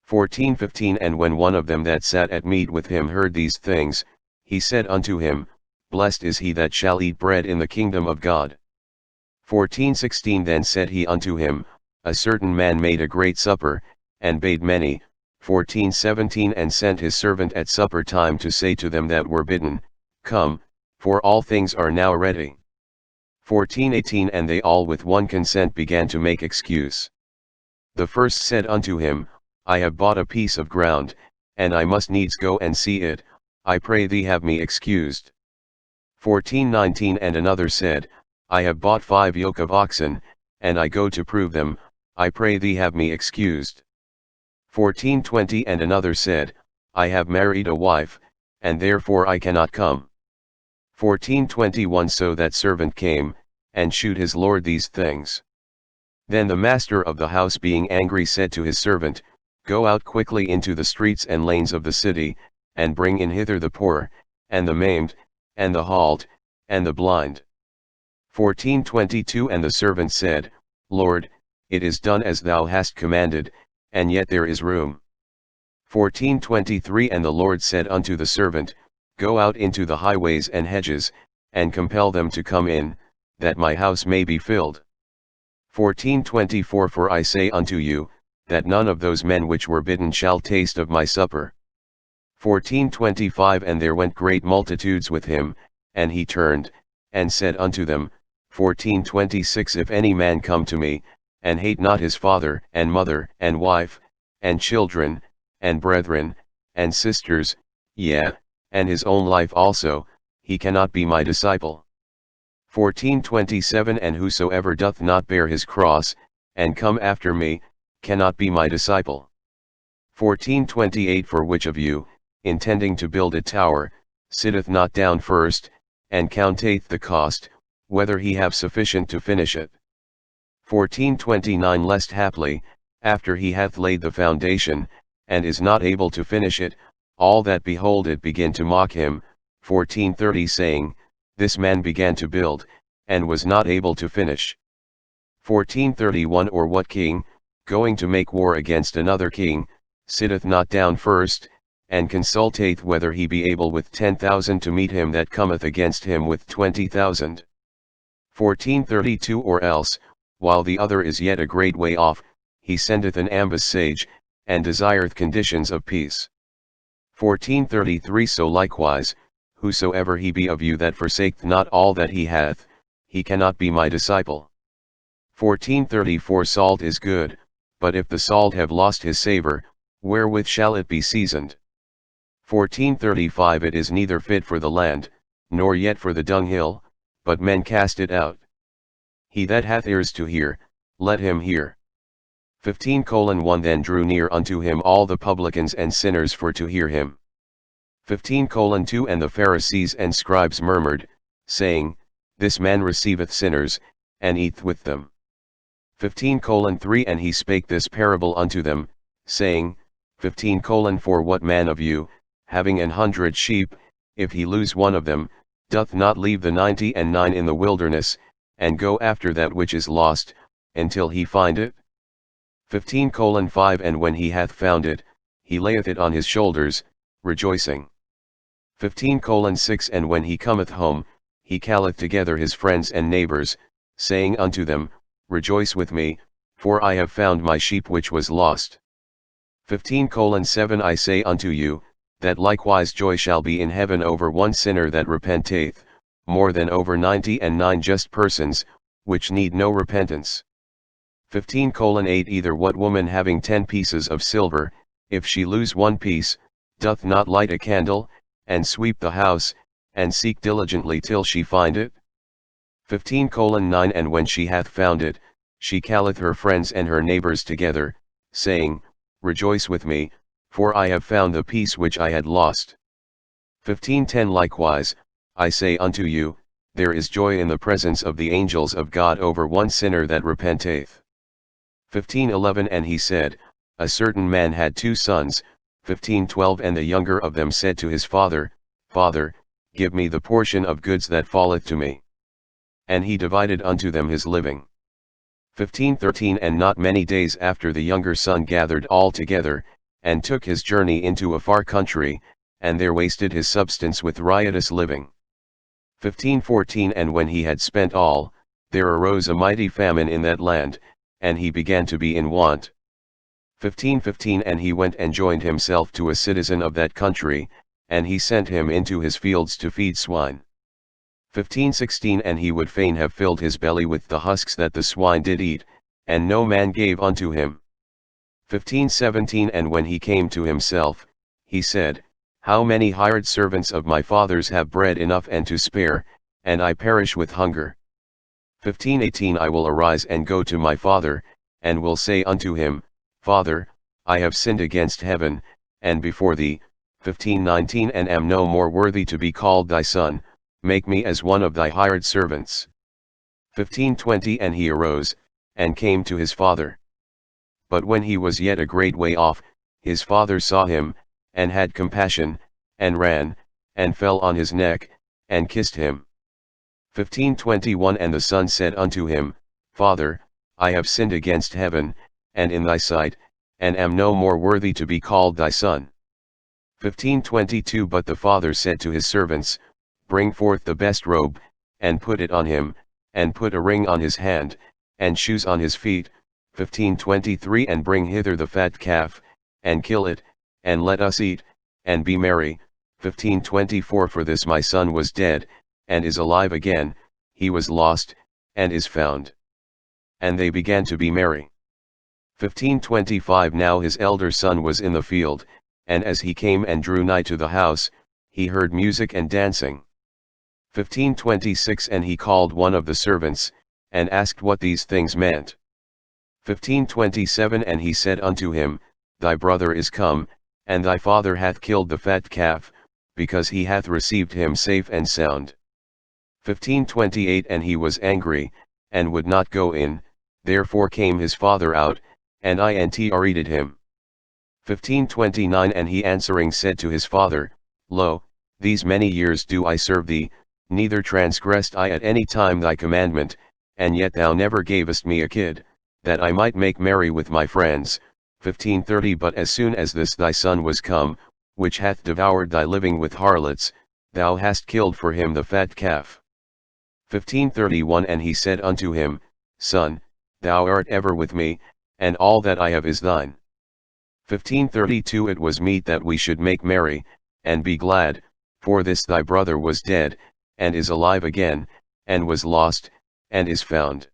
14:15 And when one of them that sat at meat with him heard these things, he said unto him, Blessed is he that shall eat bread in the kingdom of God. 14:16 Then said he unto him, A certain man made a great supper, and bade many. 14:17 And sent his servant at supper time to say to them that were bidden, Come, for all things are now ready. 14:18 And they all with one consent began to make excuse. The first said unto him, I have bought a piece of ground, and I must needs go and see it, I pray thee have me excused. 14:19 And another said, I have bought 5 yoke of oxen, and I go to prove them, I pray thee have me excused. 14:20 And another said, I have married a wife, and therefore I cannot come. 14:21 So that servant came, and shewed his lord these things. Then the master of the house being angry said to his servant, Go out quickly into the streets and lanes of the city, and bring in hither the poor, and the maimed, and the halt, and the blind. 14:22 And the servant said, Lord, it is done as thou hast commanded, and yet there is room. 14:23 And the Lord said unto the servant, Go out into the highways and hedges, and compel them to come in, that my house may be filled. 14:24 For I say unto you, that none of those men which were bidden shall taste of my supper. 14:25 And there went great multitudes with him, and he turned, and said unto them, 14:26 If any man come to me, and hate not his father, and mother, and wife, and children, and brethren, and sisters, yea, and his own life also, he cannot be my disciple. 14:27 And whosoever doth not bear his cross, and come after me, cannot be my disciple. 14:28 For which of you, intending to build a tower, sitteth not down first, and counteth the cost, whether he have sufficient to finish it? 14:29 Lest haply, after he hath laid the foundation, and is not able to finish it, all that behold it begin to mock him. 14:30 Saying, This man began to build, and was not able to finish. 14:31 Or what king, going to make war against another king, sitteth not down first, and consulteth whether he be able with 10,000 to meet him that cometh against him with 20,000? 14:32 Or else, while the other is yet a great way off, he sendeth an ambassage, and desireth conditions of peace. 14:33 So likewise, whosoever he be of you that forsaketh not all that he hath, he cannot be my disciple. 14:34 Salt is good, but if the salt have lost his savour, wherewith shall it be seasoned? 14:35 It is neither fit for the land, nor yet for the dunghill, but men cast it out. He that hath ears to hear, let him hear. 15:1 Then drew near unto him all the publicans and sinners for to hear him. 15:2 And the Pharisees and scribes murmured, saying, This man receiveth sinners, and eateth with them. 15:3 And he spake this parable unto them, saying, 15:4 What man of you, having 100 sheep, if he lose one of them, doth not leave the 99 in the wilderness, and go after that which is lost, until he find it? 15:5 And when he hath found it, he layeth it on his shoulders, rejoicing. 15:6 And when he cometh home, he calleth together his friends and neighbors, saying unto them, Rejoice with me, for I have found my sheep which was lost. 15:7 I say unto you, that likewise joy shall be in heaven over one sinner that repenteth, more than over 99 just persons, which need no repentance. 15:8 Either what woman having 10 pieces of silver, if she lose one piece, doth not light a candle, and sweep the house, and seek diligently till she find it? 15:9 And when she hath found it, she calleth her friends and her neighbors together, saying, Rejoice with me, for I have found the piece which I had lost. 15:10 Likewise, I say unto you, there is joy in the presence of the angels of God over one sinner that repenteth. 15:11 And he said, A certain man had 2 sons. 15:12 And the younger of them said to his father, Father, give me the portion of goods that falleth to me. And he divided unto them his living. 15:13 And not many days after the younger son gathered all together, and took his journey into a far country, and there wasted his substance with riotous living. 15:14 And when he had spent all, there arose a mighty famine in that land, and he began to be in want. 15:15 And he went and joined himself to a citizen of that country, and he sent him into his fields to feed swine. 15:16 And he would fain have filled his belly with the husks that the swine did eat, and no man gave unto him. 15:17 And when he came to himself, he said, How many hired servants of my father's have bread enough and to spare, and I perish with hunger. 15:18 I will arise and go to my father, and will say unto him, Father, I have sinned against heaven, and before thee. 15:19 And am no more worthy to be called thy son, make me as one of thy hired servants. 15:20 And he arose, and came to his father. But when he was yet a great way off, his father saw him, and had compassion, and ran, and fell on his neck, and kissed him. 15:21 And the son said unto him, Father, I have sinned against heaven, and in thy sight, and am no more worthy to be called thy son. 15:22 But the father said to his servants, Bring forth the best robe, and put it on him, and put a ring on his hand, and shoes on his feet. 15:23 And bring hither the fat calf, and kill it, and let us eat, and be merry. 15:24 For this my son was dead, and is alive again, he was lost, and is found. And they began to be merry. 15:25 Now his elder son was in the field, and as he came and drew nigh to the house, he heard music and dancing. 15:26 And he called one of the servants, and asked what these things meant. 15:27 And he said unto him, Thy brother is come, and thy father hath killed the fat calf, because he hath received him safe and sound. 15:28 And he was angry, and would not go in, therefore came his father out, and entreated him. 15:29 And he answering said to his father, Lo, these many years do I serve thee, neither transgressed I at any time thy commandment, and yet thou never gavest me a kid, that I might make merry with my friends. 15:30 But as soon as this thy son was come, which hath devoured thy living with harlots, thou hast killed for him the fat calf. 15:31 And he said unto him, Son, thou art ever with me, and all that I have is thine. 15:32 It was meet that we should make merry, and be glad, for this thy brother was dead, and is alive again, and was lost, and is found.